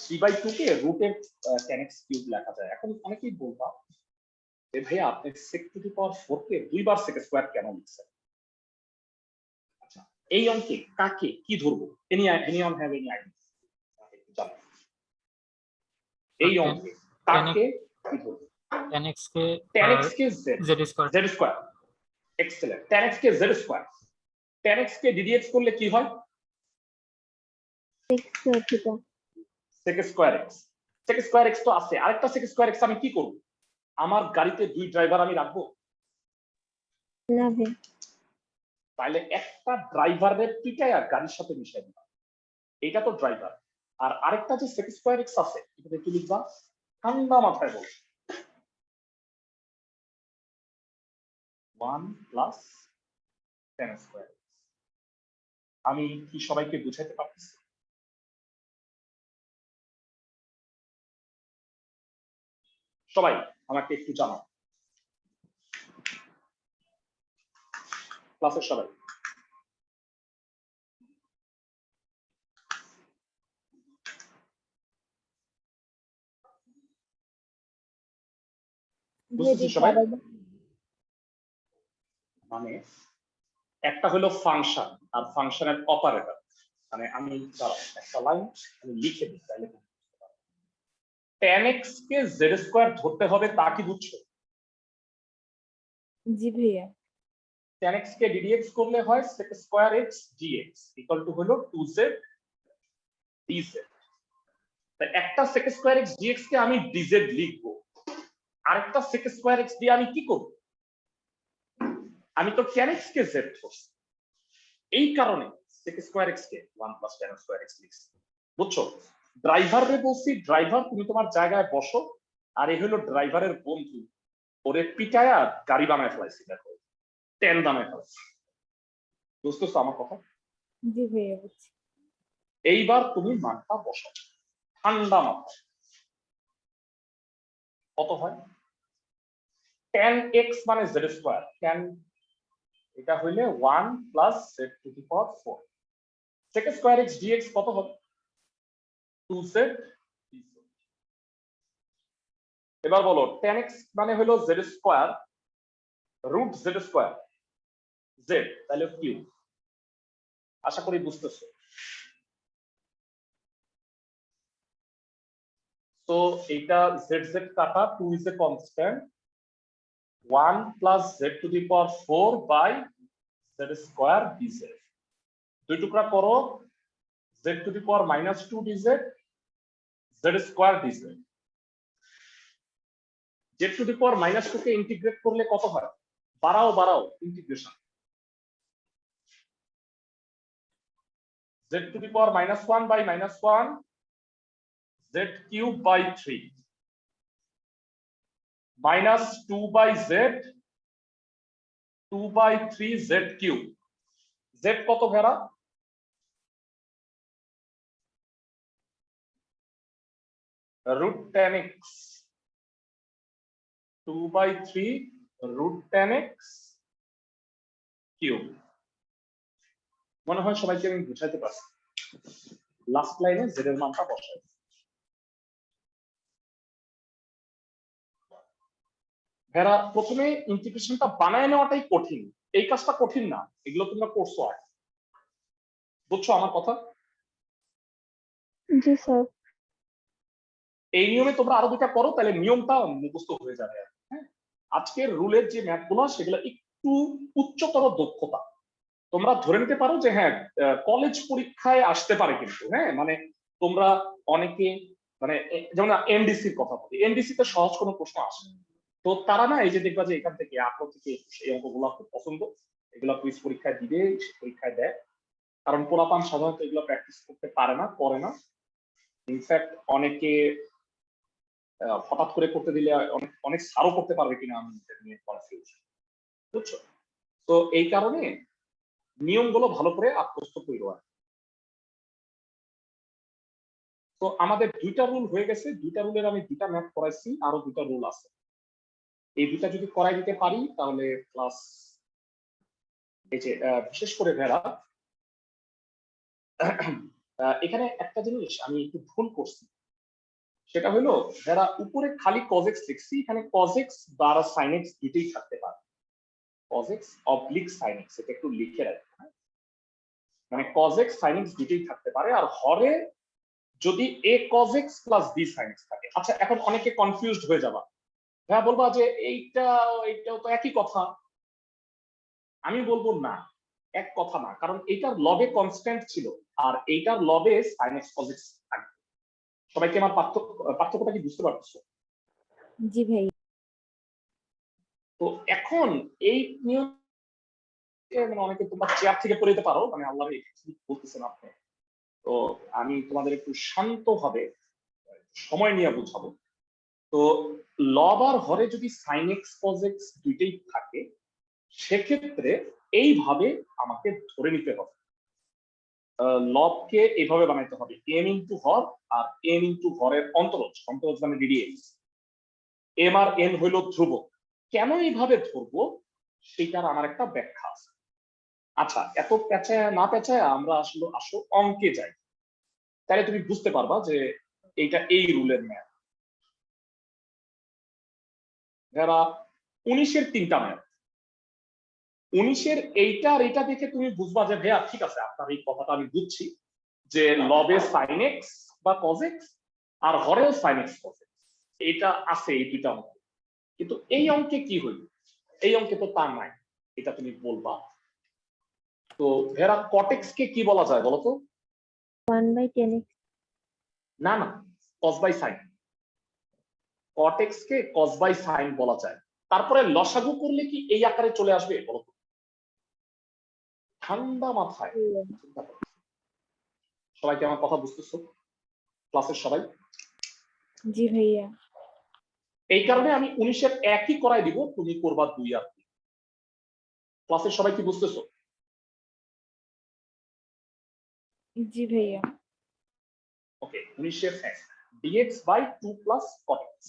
জি ভাই 3/2 কে রুটের 10x কিউব লেখা যায়। এখন অনেকেই বলবা যে ভাইয়া আপনি sec টু দি পাওয়ার 4 কে দুইবার sec স্কয়ার কেন লিখছেন? আচ্ছা, এই অঙ্কে কাকে কি ধরবো? Anyone have any idea? এই অঙ্কে কাকে কি ধরবো? 10x কে 10x কে z square. z square, excellent. 10x কে z স্কয়ার, 10x কে ddx করলে কি হয়? 6 theta sec square x। sec square x তো আছে, আরেকটা sec স্কয়ার x আমি কি করব? আমার গাড়িতে 2 ড্রাইভার আমি রাখবো না ভাই, তাহলে একটা ড্রাইভারের পিটায়া গাড়ির সাথে মিশাই দিবা, এটা তো ড্রাইভার। আর আরেকটা যে sec স্কয়ার x আছে এটা কি লিখবা? ঠান্ডা মাথায় বল 1 প্লাস 10 স্কয়ার। আমি কি সবাইকে বুঝাইতে পারতেছি? সবাই আমাকে একটু জানাও, ক্লাসের সবাই। বুঝতেছি সবাই? মানে একটা হলো ফাংশন আর ফাংশনের অপারেটর, মানে আমি একটা লাইন আমি লিখে দিই তাহলে 10x কে z স্কয়ার ধরতে হবে তা কি বুঝছো? জি ভাইয়া 10x কে ddx করলে হয় sec square x dx equal to হলো 2z dz। তাই একটা sec স্কয়ার x dx কে আমি dz লিখবো, আরেকটা sec স্কয়ার x দিয়ে আমি কি করব? আমি তো 10x কে z ধরছি, এই কারণে sec স্কয়ার x কে 1 প্লাস 10 স্কয়ার x লিখছি, বুঝছো? ড্রাইভারে বলছি ড্রাইভার তুমি তোমার জায়গায় বসো, আর এই হলো ড্রাইভারের বন্ধু, ওরে পিটায়া গাড়ি বানায় ফেলাইছি, দেখো 10 বানায় ফেলাইছি। বুঝতেছো আমার কথা? জি ভাইয়া বুঝছি। এইবার তুমি মানটা বসাও ঠান্ডা মাথায়, কত হয়? 10x মানে z স্কয়ার, 10 এটা হইলে 1 plus z to the power 4। sec square x dx কত হবে? 2z dz। এবার বলো 10x মানে হলো z square root z square z, তাহলে কিউ। আশা করি বুঝতেছো। তো এটা z z কাটা, 2 is a constant, 1 plus z to the power 4 by z square dz। দুই টুকরা করো, z to the power -2 dz Z square DZ. Z to the power -2 K integrate করলে কত হয়? বাড়াও integration. z to the power -1 by -1 z cube by 3 -2 by z 2 by 3 z cube। z কত ভেড়া? √10x 2 by 3 √10x cube. মনে হয় সবাইকে আমি বুঝাইতে পারছি। লাস্ট লাইনে z এর মানটা বসাই। ভেড়া প্রথমে ইন্টিগ্রেশনটা বানায় নেওয়াটাই কঠিন, এই কাজটা কঠিন না, এগুলো তোমরা করছো আর বুঝছো আমার কথা? জি স্যার। এই নিয়মে তোমরা আরো দুটা করো, তাহলে নিয়মটা মুখস্থ হয়ে যাবে। হ্যাঁ, আজকের রুলের যে ম্যাথগুলো সেগুলো একটু উচ্চতর দক্ষতা। তোমরা ধরে নিতে পারো যে হ্যাঁ কলেজ পরীক্ষায় আসতে পারে, কিন্তু হ্যাঁ মানে তোমরা অনেকে মানে যেমন এনডিসির কথা বলি, এনডিসি তে সহজ কোনো প্রশ্ন আসে তো তারা না এই যে দেখবা যে এখান থেকে আপনার থেকে এই অঙ্কগুলো খুব পছন্দ, এগুলো কুইজ পরীক্ষায় দিবে, পরীক্ষায় দেয়। কারণ পোলাপান সাধারণত এগুলো প্র্যাকটিস করতে পারে না, করে না। ইনফ্যাক্ট অনেকে হঠাৎ করে করতে দিলে অনেক অনেক সারও করতে পারবে কিনা আমি নিয়ে কনফিউজ, বুঝছো? তো এই কারণে নিয়মগুলো ভালো করে আত্মস্থ করো। তো আমাদের দুইটা রুল হয়ে গেছে, দুইটা রুলের আমি দুইটা ম্যাথ করাইছি, আরো দুইটা রুল আছে। এই দুইটা যদি করাই দিতে পারি তাহলে ক্লাস এই যে বিশেষ করে ভেড়া এখানে একটা জিনিস আমি একটু ভুল করছি, সেটা হলো যারা উপরে খালি কজেক্স লিখছি, এখানে কজেক্স বা সাইনেক্স দুটোই থাকতে পারে। কজেক্স অবলিক সাইনেক্স এটা একটু লিখে রাখবেন, মানে কজেক্স সাইনেক্স দুটোই থাকতে পারে। আর হরে যদি এ কজেক্স প্লাস বি সাইনেক্স থাকে। আচ্ছা, এখন অনেকে কনফিউজড হয়ে যাবা, হ্যাঁ বলবা যে এইটাও তো একই কথা। আমি বলবো না, এক কথা না, কারণ এইটার লবে কনস্ট্যান্ট ছিল আর এইটার লবে সাইনেক্স কজেক্স থাকবে। সবাইকে আমার পার্থক্যটা কি বুঝতে পারছো? জি ভাই। তো এখন এই নিয়ম মানে অনেকে তোমরা চেয়ার থেকে পড়ে যেতে পারো, মানে আল্লাহ বলতেছেন আপনি। তো আমি তোমাদের একটু শান্তভাবে সময় নিয়ে বুঝাবো। তো লব আর হরে যদি সাইনেক্স কজেক্স দুইটাই থাকে, সেক্ষেত্রে এইভাবে আমাকে ধরে নিতে হবে। লবকে এইভাবে বানাইতে হবে এম ইন্টু হর আর এম ইন্টু হরের অন্তরজ, অন্তরজ মানে ডিডিএক্স। এম আর এন হইল ধ্রুবক। কেন এইভাবে ধরবো সেটার আমার একটা ব্যাখ্যা আছে। আচ্ছা, এত পেঁচায় না পেঁচায় আমরা আসলে অঙ্কে যাই, তাহলে তুমি বুঝতে পারবা যে এইটা এই রুলের ম্যাথ। যারা 19-এর তিনটা ম্যাথ, 19-এর এইটা আর এইটা দেখে তুমি বুঝবা যে ভাইয়া ঠিক আছে, আপনার এই কথাটা আমি বুঝছি যে লবে সাইনেক্স বা কজেক্স আর হরেও সাইনেক্স কজেক্স এটা আছে এই দুইটা অঙ্ক। কিন্তু এই অঙ্কে কি হইল? এই অঙ্কে তো তা নাই, এটা তুমি বলবা। তো ভেরা কটেক্স কে কি বলা যায় বলতো? 1/10x। না না, কস বাই সাইন। কটেক্স কে কস বাই সাইন বলা যায়। তারপরে লসাগু করলে কি এই আকারে চলে আসবে বলতো? ঠান্ডা মাথায় চিন্তা করো। সবাইকে আমার কথা বুঝতেছো? ক্লাসের সবাই? জি ভাইয়া। এই কারণে আমি 19-এর একই করাই দিব, তুমি করবা 2 আর 3। ক্লাসের সবাই কি বুঝতেছো? জি ভাইয়া। ওকে, 19-এর এক dx বাই 2 প্লাস cot x।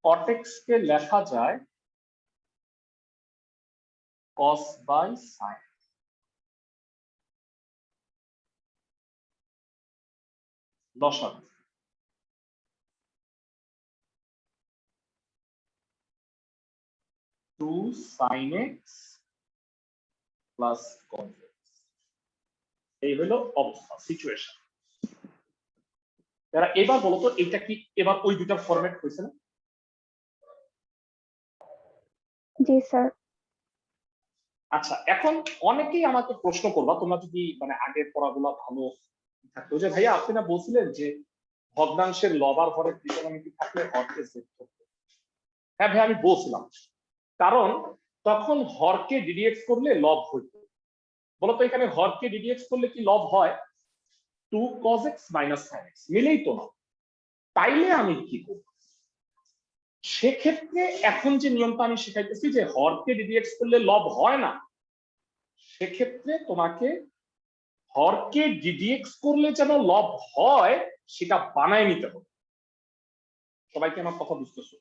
cot x কে লেখা যায় cos বাই sin। লসাগু 2 sin x প্লাস cos x। এই হলো অবস্থা, সিচুয়েশন। যারা এবার বলো তো এটা কি এবার ওই দুটার ফরম্যাট হয়েছে না? জি স্যার। আচ্ছা, এখন অনেকেই আমাকে প্রশ্ন করবা, তোমরা যদি মানে আগের পড়াগুলো ভালো থাকতো, যে ভাইয়া আপনি না বলছিলেন যে ভগ্নাংশের লব আর হরের ত্রিকোণমিতি থাকলে হরকে জেড করতে। হ্যাঁ ভাই, আমি বলছিলাম, কারণ তখন হরকে ডিডিএক্স করলে লব হইত। বলতো এখানে হরকে ডিডিএক্স করলে কি লব হয়? 2 cos x minus sin x, মিলেই তো না। তাইলে আমি কি করব? সেক্ষেত্রে এখন যে নিয়মটা আমি শিখাইতেছি যে হরকে ডিডিএক্স করলে লব হয় না, সেক্ষেত্রে তোমাকে হরকে ডিডিএক্স করলে যেন লব হয় সেটা বানায় নিতে হবে। সবাইকে আমার কথা বুঝতেছো?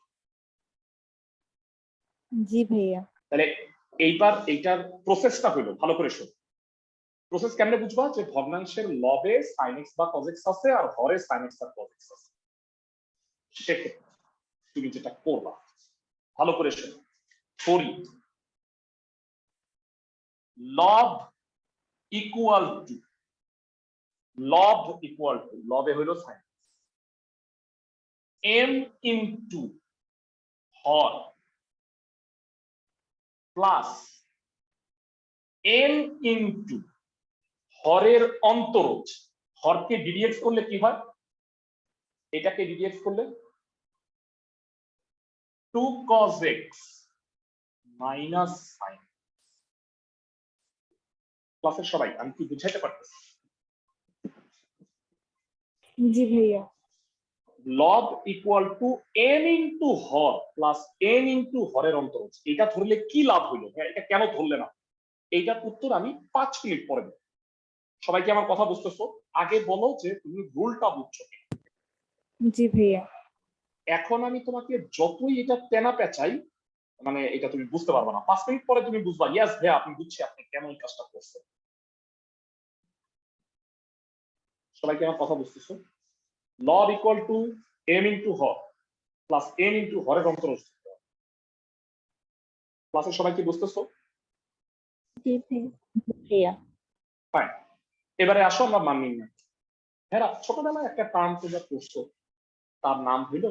জি ভাইয়া। তাহলে এইবার এইটার প্রসেসটা হলো, ভালো করে শোনো। প্রসেস কেমনে বুঝবা? যে ভগ্নাংশের লবে sin x বা cos x আছে আর হরে sin x আর cos x আছে। সেক্ষেত্রে তুমি যেটা করবা, ভালো করে শোনো, করি লব ইকুয়াল টু, লব ইকুয়াল টু, লবে হইল sin m ইনটু হর প্লাস n ইনটু হরের অন্তরজ। হরকে ডিডিএক্স করলে কি হয়? এটাকে ডিডিএক্স করলে 2 cos x মাইনাস sin। ক্লাসের সবাই আমি কি বুঝাইতে পারতেছি? জি ভাইয়া। লব equal to n into Har plus n into হরের অন্তরজ। এটা ধরলে কি লাভ হইলো? হ্যাঁ, এটা কেন ধরলে না? এইটার উত্তর আমি 5 মিনিট পরে দেব। সবাই কি আমার কথা বুঝতেছো? আগে বলো যে তুমি রুলটা বুঝছো কি? জি ভাইয়া। এখন আমি তোমাকে যতই এটা তেনা পেঁচাই, মানে এটা তুমি বুঝতে পারবে না। 5 মিনিট পরে তুমি বুঝবা, ইয়েস ভাইয়া আপনি বুঝছি আপনি কেন এই কাজটা করছেন। সবাই কি আমার কথা বুঝতেছো? লব equal to m into Har plus n into হরের অন্তরজ। ক্লাসে সবাই কি বুঝতেছো? জি ভাইয়া। ফাইন। এবারে আসো আমরা মান নির্ণয়। হ্যাঁ, ছোটবেলায় একটা টার্ম তোমরা পড়ছো, তার নাম হইল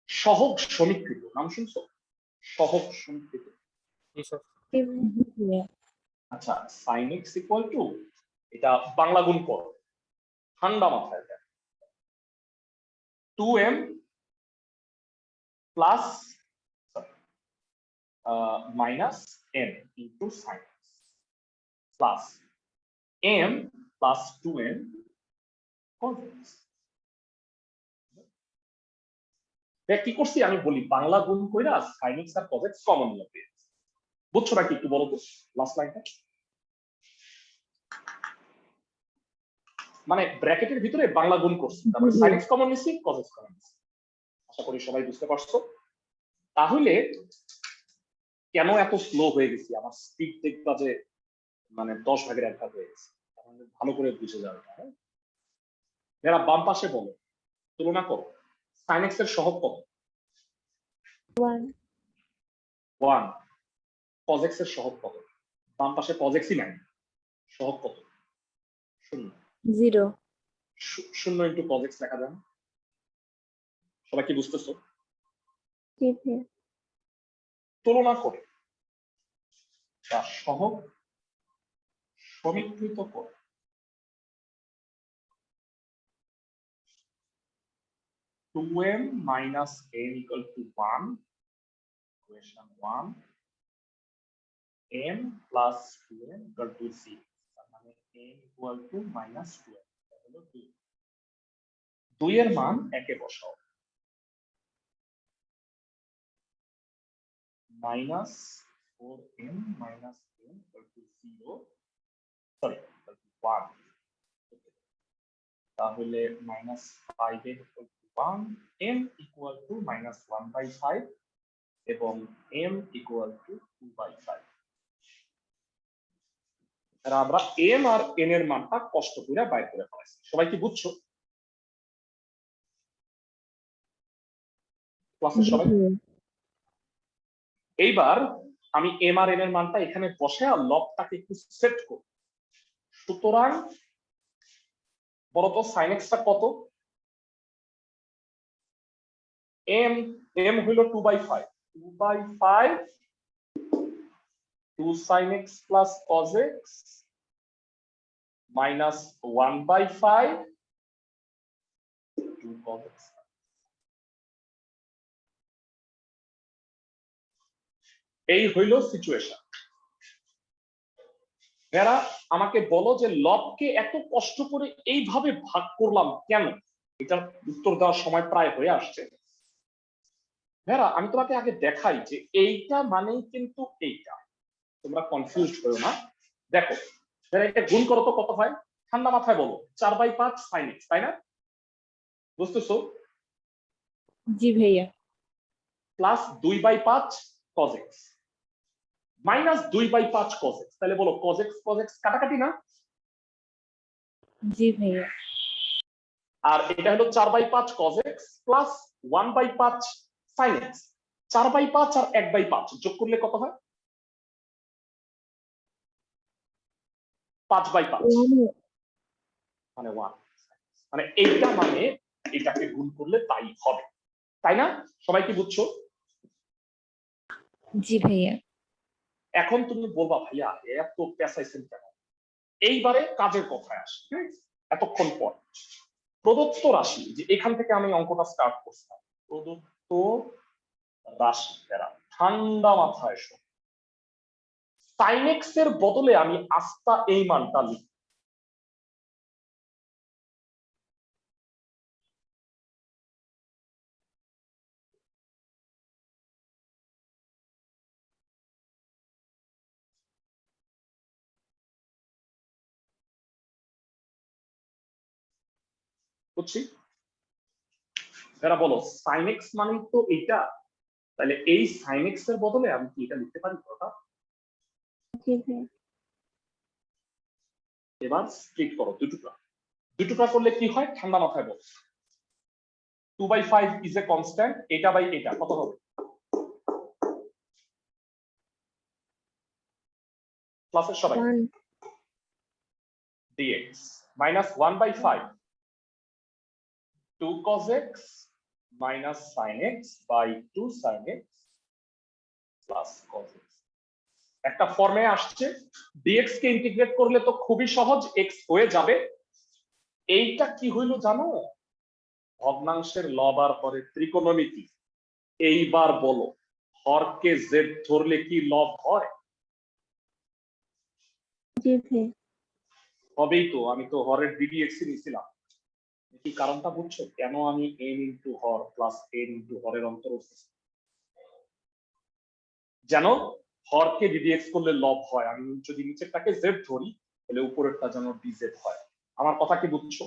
সহগ সমীকৃত। নাম শুনছো? সহগ সমীকৃত। জি স্যার। জি ভাইয়া। আচ্ছা, sin x ইকুয়াল টু, এটা বাংলা গুণ করো, ঠান্ডা মাথায় দেয়, 2m plus minus n into sin x plus m plus 2n cos x। কি করছি আমি বলি, বাংলা গুণ কইরা sin x আর cos x কমন নিয়ে পেয়েছি। বুঝছো নাকি একটু বলো তো লাস্ট লাইনটা? মানে ব্র্যাকেটের ভিতরে বাংলা গুণ করছি, তারপরে sin x কমন নিছি, cos x কমন নিছি। আশা করি সবাই বুঝতে পারছো। তাহলে কেন এত স্লো হয়ে গেছি? আমার স্পিড দেখবা যে মানে 10 ভাগের 1 ভাগ হয়ে গেছে। তাহলে ভালো করে বুঝে যাও এটা। হ্যাঁ, যারা বাম পাশে বলো, তুলনা করো, sin x এর সহগ কত? 1 1। cos x এর সহগ কত? বাম পাশে cos x ই নাই, সহগ কত? 0। 0। 0 ইনটু cos x লেখা যায় না? সবাই কি বুঝতেছো? জি ভাইয়া। তুলনা করে তার সহগ সমীকৃত করে 2m minus n equal to 1, equation 1, m plus 2m equal to 0, তার মানে m equal to minus 2m, এটা হলো 2। 2 এর মান একে বসাও, minus 4m minus m equal to 0, sorry, equal to 1, তাহলে minus 5m equal to 1, m equal to minus 1 by 5 এবং m equal to 2 by 5। আর আমরা m আর n এর মানটা কষ্ট করে বাইর করে ফেলাইছি। সবাই কি বুঝছো? ক্লাসের জি সবাই? ভাইয়া। এইবার আমি m আর n এর মানটা এখানে বসে আর লবটাকে একটু সেট করব। সুতরাং বলতো sin x টা কত? m হইল 2/5 2/5 2 sin x plus cos x minus 1/5 2 cos x। এই হইল সিচুয়েশন। এরা আমাকে বলো যে লবকে এত কষ্ট করে এইভাবে ভাগ করলাম কেন? এটার উত্তর দেওয়ার সময় প্রায় হয়ে আসছে। ভেরা, আমি তোমাকে আগে দেখাই যে এইটা মানেই কিন্তু এইটা, তোমরা কনফিউজড হও না। দেখো ভেরা, এটা গুণ করো তো কত হয়? ঠান্ডা মাথায় বলো। 4/5 sin x, তাই না? বুঝতেছো? জি ভাইয়া। Plus 2/5 cos x minus 2/5 cos x। তাহলে বলো cos x কাটাকাটি না? জি ভাইয়া। আর এটা হলো 4/5 cos x plus 1/5 sin x। 4/5 আর 1/5 যোগ করলে কত হয়? 5/5 মানে 1। মানে এইটা মানে এটাকে গুণ করলে তাই হবে, তাই না? সবাই কি বুঝছো? জি ভাইয়া। এখন তুমি বলবা ভাইয়া এত পেঁচাইছেন কেন? এইবারে কাজের কথায় আসি। এতক্ষণ পর প্রদত্ত রাশি, যে এখান থেকে আমি অঙ্কটা স্টার্ট করছিলাম। প্রদত্ত রাশি, ঠান্ডা মাথায় শোনো। sin x এর বদলে আমি আস্থা এই মানটা লিখি। বুঝছি? এরা বলো sin x মানে তো এটা, তাহলে এই sin x এর বদলে আমি কি এটা লিখতে পারি? কথা জি ভাইয়া। এবার স্প্লিট করো দুই টুকরা করলে কি হয়? ঠান্ডা মাথায় বলো। 2/5 ইজ এ কনস্ট্যান্ট, এটা বাই এটা কত হবে? ক্লাসের সবাই 1 dx minus 1/5 2 cos x minus sin x by 2 sin x plus cos x। একটা ফর্মে আসছে, dx কে ইন্টিগ্রেট করলে তো খুবই সহজ, x হয়ে যাবে। এইটা কি হইল জানো? ভগ্নাংশের লব আর হরের ত্রিকোণমিতি। এইবার বলো হরকে z ধরলে কি লব হয়? জি ভাইয়া। হবেই তো, আমি তো হরের ddx নিছিলাম। কি কারণটা বুঝছো কেন আমি n ইনটু হর প্লাস n ইনটু হরের অন্তর করতেছি? যেন হরকে ddx করলে লব হয়, আমি যদি নিচেরটাকে z ধরি তাহলে উপরেরটা যেন dz হয়। আমার কথা কি বুঝছো?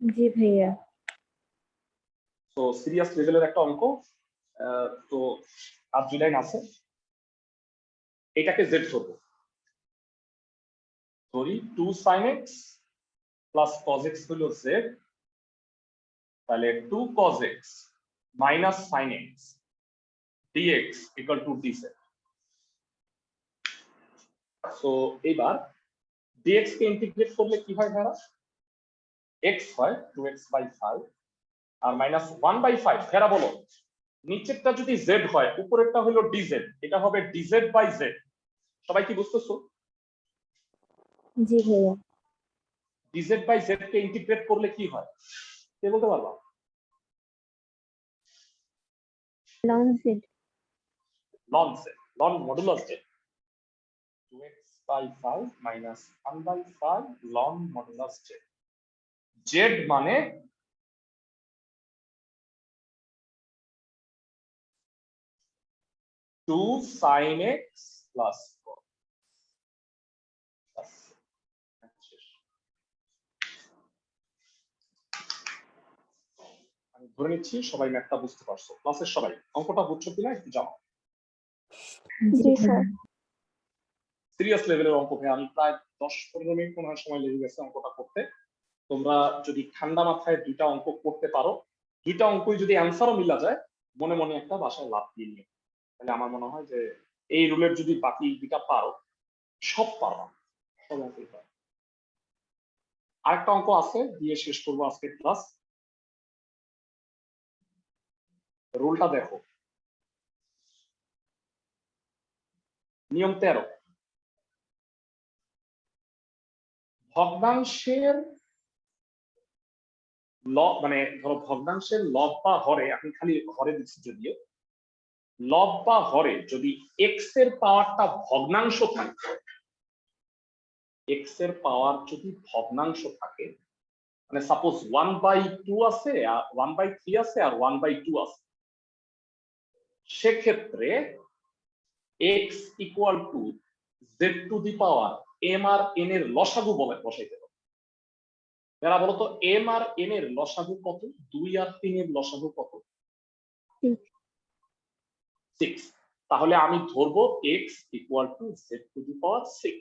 জি ভাইয়া। তো সিরিয়াস লেভেলের একটা অঙ্ক। তো আর 2 লাইন আছে, এটাকে z ধরবো। ধরি 2 sin x প্লাস cos x হলো z, তাহলে 2 cos x minus sin x dx equal to dz। So এবার dx কে ইন্টিগ্রেট করলে কি হয় ভাইরা? x হয় 2x/5 আর মাইনাস 1/5। ভাইরা বলো নিচেরটা যদি z হয় উপরেরটা হলো dz, এটা হবে dz/z। সবাই কি বুঝতেছো? জি ভাইয়া। dz/z কে ইন্টিগ্রেট করলে কি হয় কে বলতে পারবা? ln z ln z, ln modulus z। 2x/5 minus 1/5 ln modulus z। z মানে টু sin x প্লাস আমি ধরে নিচ্ছি সবাই ম্যাথটা বুঝতে পারছো। ক্লাসের সবাই অঙ্কটা বুঝছো কিনা একটু জানাও। জি স্যার। সিরিয়াস লেভেলের অঙ্ক ভাই, আমি প্রায় 10-15 মিনিট মনে হয় সময় লেগে গেছে অঙ্কটা করতে। তোমরা যদি ঠান্ডা মাথায় দুইটা অঙ্ক করতে পারো, দুইটা অঙ্কই যদি অ্যান্সারও মিলা যায়, মনে মনে একটা বাসায় লাভ দিয়ে নিও। তাহলে আমার মনে হয় যে এই রুলের যদি বাকি দুইটা পারো, সব পারবা। সব অঙ্কই হয়। আরেকটা অঙ্ক আছে দিয়ে শেষ করবো আজকে ক্লাস। রুলটা দেখো, নিয়ম 13, ভগ্নাংশের মানে ধরো ভগ্নাংশের লব বা হরে, আমি খালি হরে দিচ্ছি, যদিও লব বা হরে যদি এক্স এর পাওয়ারটা ভগ্নাংশ থাকে, এক্স এর পাওয়ার যদি ভগ্নাংশ থাকে, মানে সাপোজ 1/2 আছে আর 1/3 আছে আর 1/2 আছে, সেক্ষেত্রে x equal to z to the power m আর এন এর লসাগু বসাইতে হবে। যারা বলতো এম আর এন এর লসাগু কত? 2 আর 3 এর লসাগু কত? 6। তাহলে আমি ধরবো x equal to z to the power 6।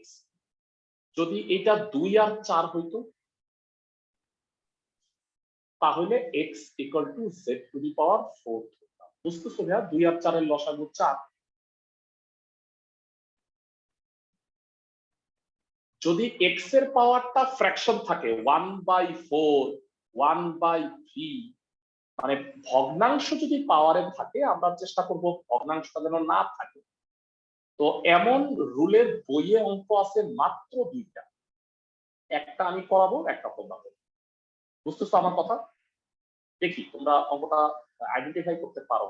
যদি এটা 2 আর 4 হইতো, তাহলে x equal to z to the power 4। বুঝতেছো ভাইয়া? 2 আর 4 এর লসাগু 4। যদি এক্স এর পাওয়ারটা ফ্র্যাকশন থাকে 1/4, 1/3, মানে ভগ্নাংশ যদি পাওয়ারে থাকে, আমরা চেষ্টা করব ভগ্নাংশটা যেন না থাকে। তো এমন রুলের বইয়ে অঙ্ক আছে মাত্র 2টা, একটা আমি করাবো, একটা তোমরা করবে। বুঝতেছো আমার কথা? দেখি তোমরা অঙ্কটা আইডেন্টিফাই করতে পারো।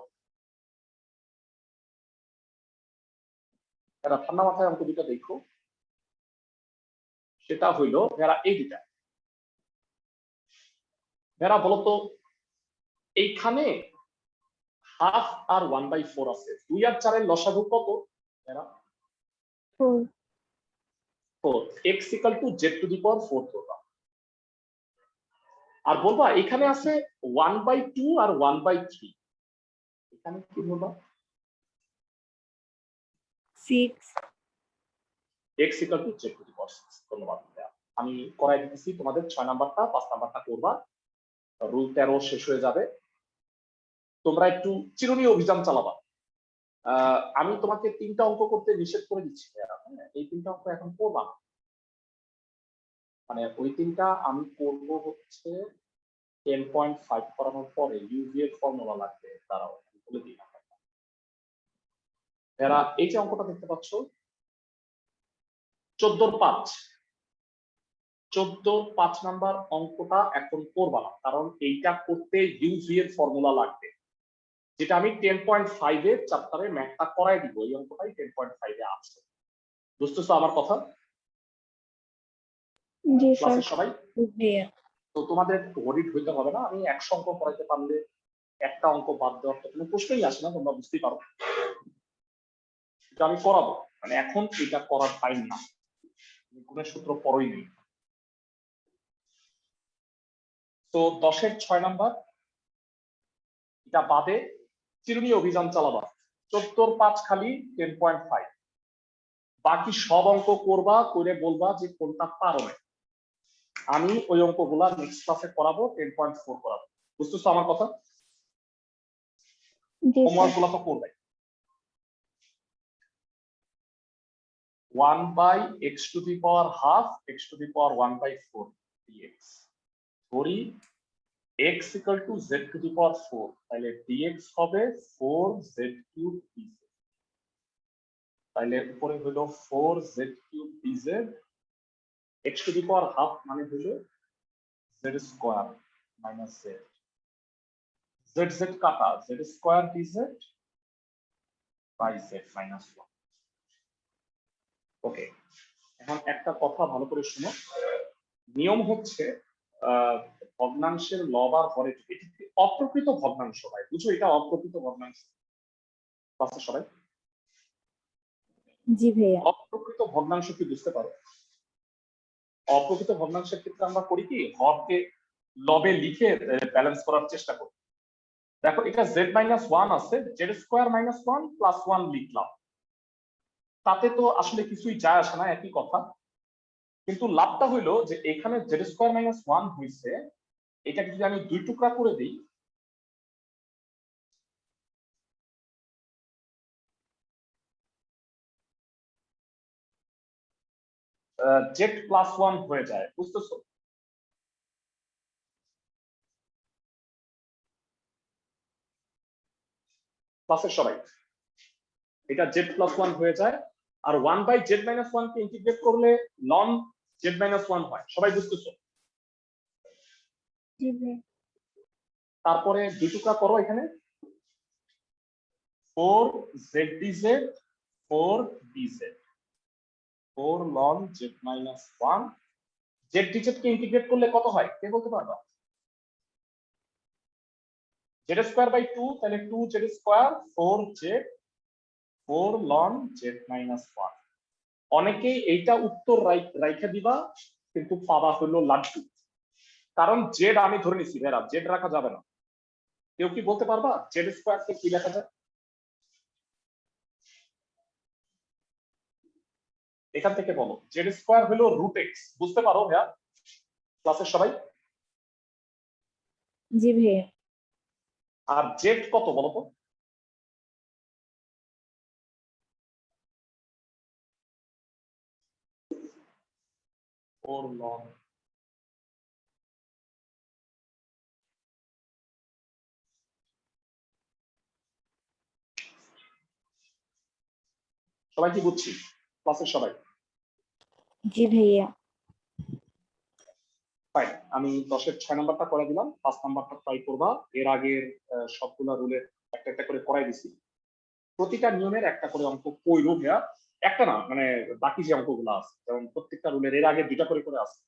এরা ঠান্ডা মাথায় অঙ্ক দুটো দেখো। সেটা হইলো এরা এই দুটা। এরা বলতো এইখানে হাফ আর 1/4 আছে, 2 আর 4 এর লসাগু কত? এরা 4। X equal to z to the power 4 ধরবা। আর বলবা এখানে আছে 1/2 আর 1/3, এখানে কি বলবা? 6 x equal to z to the power 6। ধন্যবাদ। আমি করাই দিতেছি তোমাদের 6 নাম্বারটা, 5 নাম্বারটা করবা, রুল 13 শেষ হয়ে যাবে। তোমরা একটু চিরুনি অভিযান চালাবা। আমি তোমাকে 3টা অঙ্ক করতে নিষেধ করে দিচ্ছি, এই 3টা অঙ্ক এখন করবা না। মানে ওই 3টা আমি করব হচ্ছে 10.5 করানোর পরে ইউভি এর ফর্মুলা লাগবে, তারাও বলে দিই। এরা এই যে অঙ্কটা দেখতে পাচ্ছ 14/5, 14/5 নাম্বার অঙ্কটা এখন করবা না, কারণ এইটা করতে ইউভি এর ফর্মুলা লাগবে, যেটা আমি 10.5 এর চ্যাপ্টারে ম্যাথটা করাই দিব। এই অঙ্কটাই 10.5 এ আছে। বুঝতেছো আমার কথা? জি স্যার। ক্লাসের সবাই? ভাইয়া তো তোমাদের ওয়ারিড হইতে হবে না, আমি 100 অঙ্ক করাইতে পারলে একটা অঙ্ক বাদ দেওয়ার তো কোনো প্রশ্নই আসে না, তোমরা বুঝতেই পারো। এটা আমি করাবো, মানে এখন এটা করার টাইম না, গুণের সূত্র পরই নেই। তো 10-এর 6 নাম্বার, এটা বাদে চিরুনি অভিযান চালাবা। 14/5 খালি 10.5, বাকি সব অঙ্ক করবা, করে বলবা যে কোনটা পারো না। আমি ওই অঙ্কগুলা নেক্সট ক্লাসে করাবো, 10.4 করাবো। বুঝতেছো আমার কথা? জি হোমওয়ার্ক স্যার। গুলা তো করবে। 1/x to the power half x to the power 1/4 dx, ধরি x equal to z to the power 4, তাহলে dx হবে 4z³ dz। তাহলে উপরে হলো 4z³ dz, x to the power half মানে হলো z square minus z, z কাটা, z স্কয়ার dz by z minus 1। Okay, এখন একটা কথা ভালো করে শুনো। নিয়ম হচ্ছে ভগ্নাংশের লব আর হরে যদি অপ্রকৃত ভগ্নাংশ হয়, বুঝো এটা অপ্রকৃত ভগ্নাংশ। ক্লাসে সবাই জি ভাইয়া। অপ্রকৃত ভগ্নাংশ কি বুঝতে পারো? অপ্রকৃত ভগ্নাংশের ক্ষেত্রে আমরা করি কি, হরকে লবে লিখে ব্যালেন্স করার চেষ্টা করি। দেখো এটা z-1 আছে, z² - 1 + 1 লিখলাম, তাতে তো আসলে কিছুই যায় আসে না, একই কথা। কিন্তু লাভটা হইলো যে এখানে z² - 1 হইছে, এটাকে যদি আমি 2 টুকরা করে দিই, জেড প্লাস ওয়ান হয়ে যায়, বুঝতেছো? ক্লাসের সবাই এটা জেড প্লাস ওয়ান হয়ে যায়, আর one by z minus one কে ইন্টিগ্রেট করলে লন জেড মাইনাস ওয়ান হয়, সবাই বুঝতেছো? জি ভাইয়া। তারপরে দুই টুকরা করো এখানে, 4 z dz 4 dz 4 loan z minus one. Z dz কে ইন্টিগ্রেট করলে কত হয় কে বলতে পারবা? জেড স্কোয়ার বাই 2, তাহলে 2 z square 4 z 4 loan z minus one. অনেকেই এইটা উত্তর রাইখা দিবা, কিন্তু পাবা হলো লাড্ডু, কারণ জেড আমি ধরে নিছি ভেরা, জেড রাখা যাবে না। কেউ কি বলতে পারবা জেড স্কোয়ার কে কি লেখা যায়? এখান থেকে বলো, জেড স্কোয়ার হলো রুট এক্স, বুঝতে পারো ভাইয়া ক্লাসের সবাই? জি ভাইয়া। আর জেড কত বলো তো? ফোর লন সবাই কি বুঝছি ক্লাসের সবাই? জি ভাইয়া। ফাইন, আমি 10-এর 6 নাম্বারটা করে দিলাম, 5 নাম্বারটা ট্রাই করবা। এর আগের সবগুলা রুলের একটা একটা করে করাই দিছি। প্রতিটা নিয়মের একটা করে অঙ্ক কইরো ভাইয়া, একটা না মানে বাকি যে অঙ্কগুলো আছে, যেমন প্রত্যেকটা রুলের এর আগে দুইটা করে করে আছে।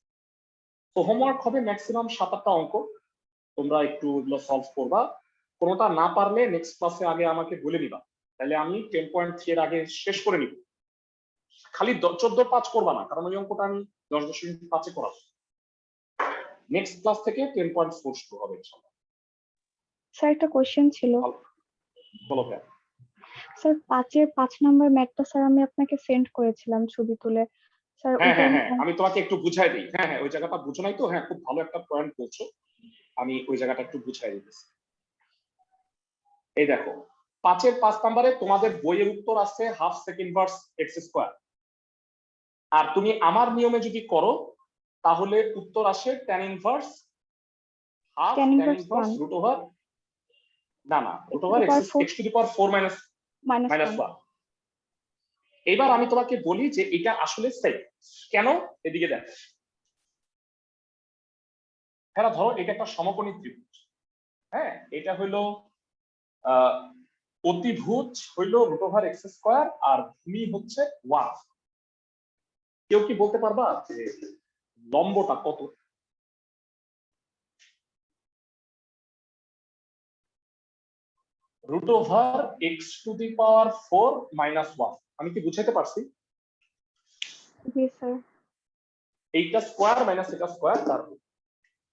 তো হোমওয়ার্ক হবে ম্যাক্সিমাম 7-8টা অঙ্ক, তোমরা একটু এগুলো সলভ করবা। কোনোটা না পারলে নেক্সট ক্লাসে আগে আমাকে বলে দিবা, তাহলে আমি 10.3 এর আগে শেষ করে নিব। খালি 14.5 করবা না, কারণ ওই অঙ্কটা আমি 10.5-এ করাবো। নেক্সট ক্লাস থেকে 10.4 শুরু হবে ইনশাআল্লাহ। স্যার একটা কোশ্চেন ছিল। বলো ভাইয়া। স্যার 5-এর 5 নাম্বার ম্যাথটা স্যার আমি আপনাকে সেন্ড করেছিলাম ছবি তুলে। স্যার হ্যাঁ ওটা হ্যাঁ হ্যাঁ, আমি তোমাকে একটু বুঝাই দিই। হ্যাঁ হ্যাঁ, ওই জায়গাটা বুঝো নাই তো? হ্যাঁ, খুব ভালো একটা পয়েন্ট বলছো, আমি ওই জায়গাটা একটু বুঝাই দিতেছি। এই দেখো, 5-এর 5 নাম্বারে তোমাদের বইয়ের উত্তর আছে half sec inverse x square, আর তুমি আমার নিয়মে যদি করো তাহলে উত্তর আসে tan inverse half tan tan inverse inverse 1 root over, না না, root to over the power 4 x to the power 4 minus minus 1. 1। এবার আমি তোমাকে বলি যে এটা আসলে সেক কেন। এদিকে দেখো, হ্যাঁ ধরো এটা একটা সমকোণী ত্রিভুজ, হ্যাঁ এটা হইলো অতিভুজ হইলো রুট ওভার এক্স স্কোয়ার, আর ভূমি হচ্ছে 1। কেউ কি বলতে পারবা যে লম্বটা কত? Root over x to the power 4 minus 1। আমি কি বুঝাইতে পারছি? জি স্যার। এইটা স্কোয়ার মাইনাস এটা স্কোয়ার তার root।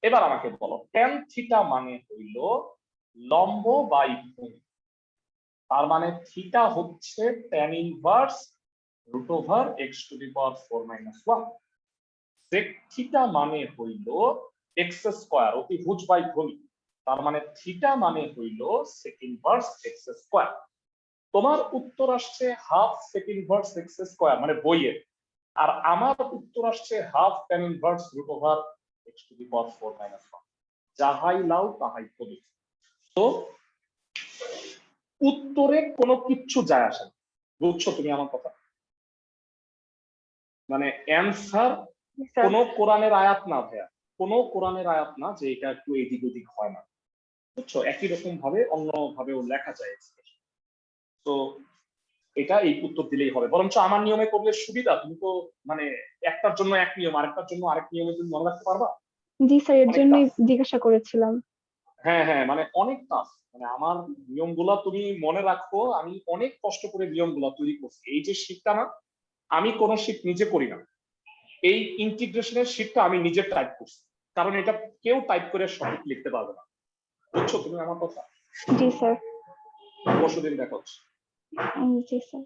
এবার আমাকে বলো tan থিটা মানে হইল লম্ব বাই ভূমি, তার মানে থিটা হচ্ছে tan inverse root over x to the power 4 minus 1। sec theta মানে হইল এক্স স্কোয়ার অতিভুজ বাই ভূমি, তার মানে থিটা মানে হইল sec ইনভার্স এক্স স্কোয়ার। তোমার উত্তর আসছে half sec inverse x square মানে বইয়ের, আর আমার উত্তর আসছে half tan inverse root over x to the power 4 minus 1। যাহাই লাও তাহাই কবি। তো উত্তরে কোনো কিচ্ছু যায় আসে না, বুঝছো তুমি আমার কথা? মানে অ্যান্সার জি স্যার। কোন কোরআনের আয়াত না ভাইয়া, কোন কোরআনের আয়াত না যে এটা একটু এদিক ওদিক হয় না, বুঝছো? একই রকম ভাবে অন্য ভাবেও লেখা যায়। তো এটা এই উত্তর দিলেই হবে, বরঞ্চ আমার নিয়মে করলে সুবিধা, তুমি তো মানে একটার জন্য এক নিয়ম আরেকটার জন্য আরেক নিয়মে তুমি মনে রাখতে পারবা। জি স্যার, এর অনেক জন্যই tough। জিজ্ঞাসা করেছিলাম। হ্যাঁ হ্যাঁ, মানে অনেক টাফ, মানে আমার নিয়মগুলা তুমি মনে রাখো, আমি অনেক কষ্ট করে নিয়মগুলা তৈরি করছি। এই যে শীটটা না, আমি কোন শীট নিজে করি না, এই ইন্টিগ্রেশনের শীটটা আমি নিজে টাইপ করছি, কারণ এটা কেউ টাইপ করে সঠিক লিখতে পারবে না, বুঝছো তুমি আমার কথা? জি স্যার। পরশুদিন দেখা হচ্ছে। জি স্যার।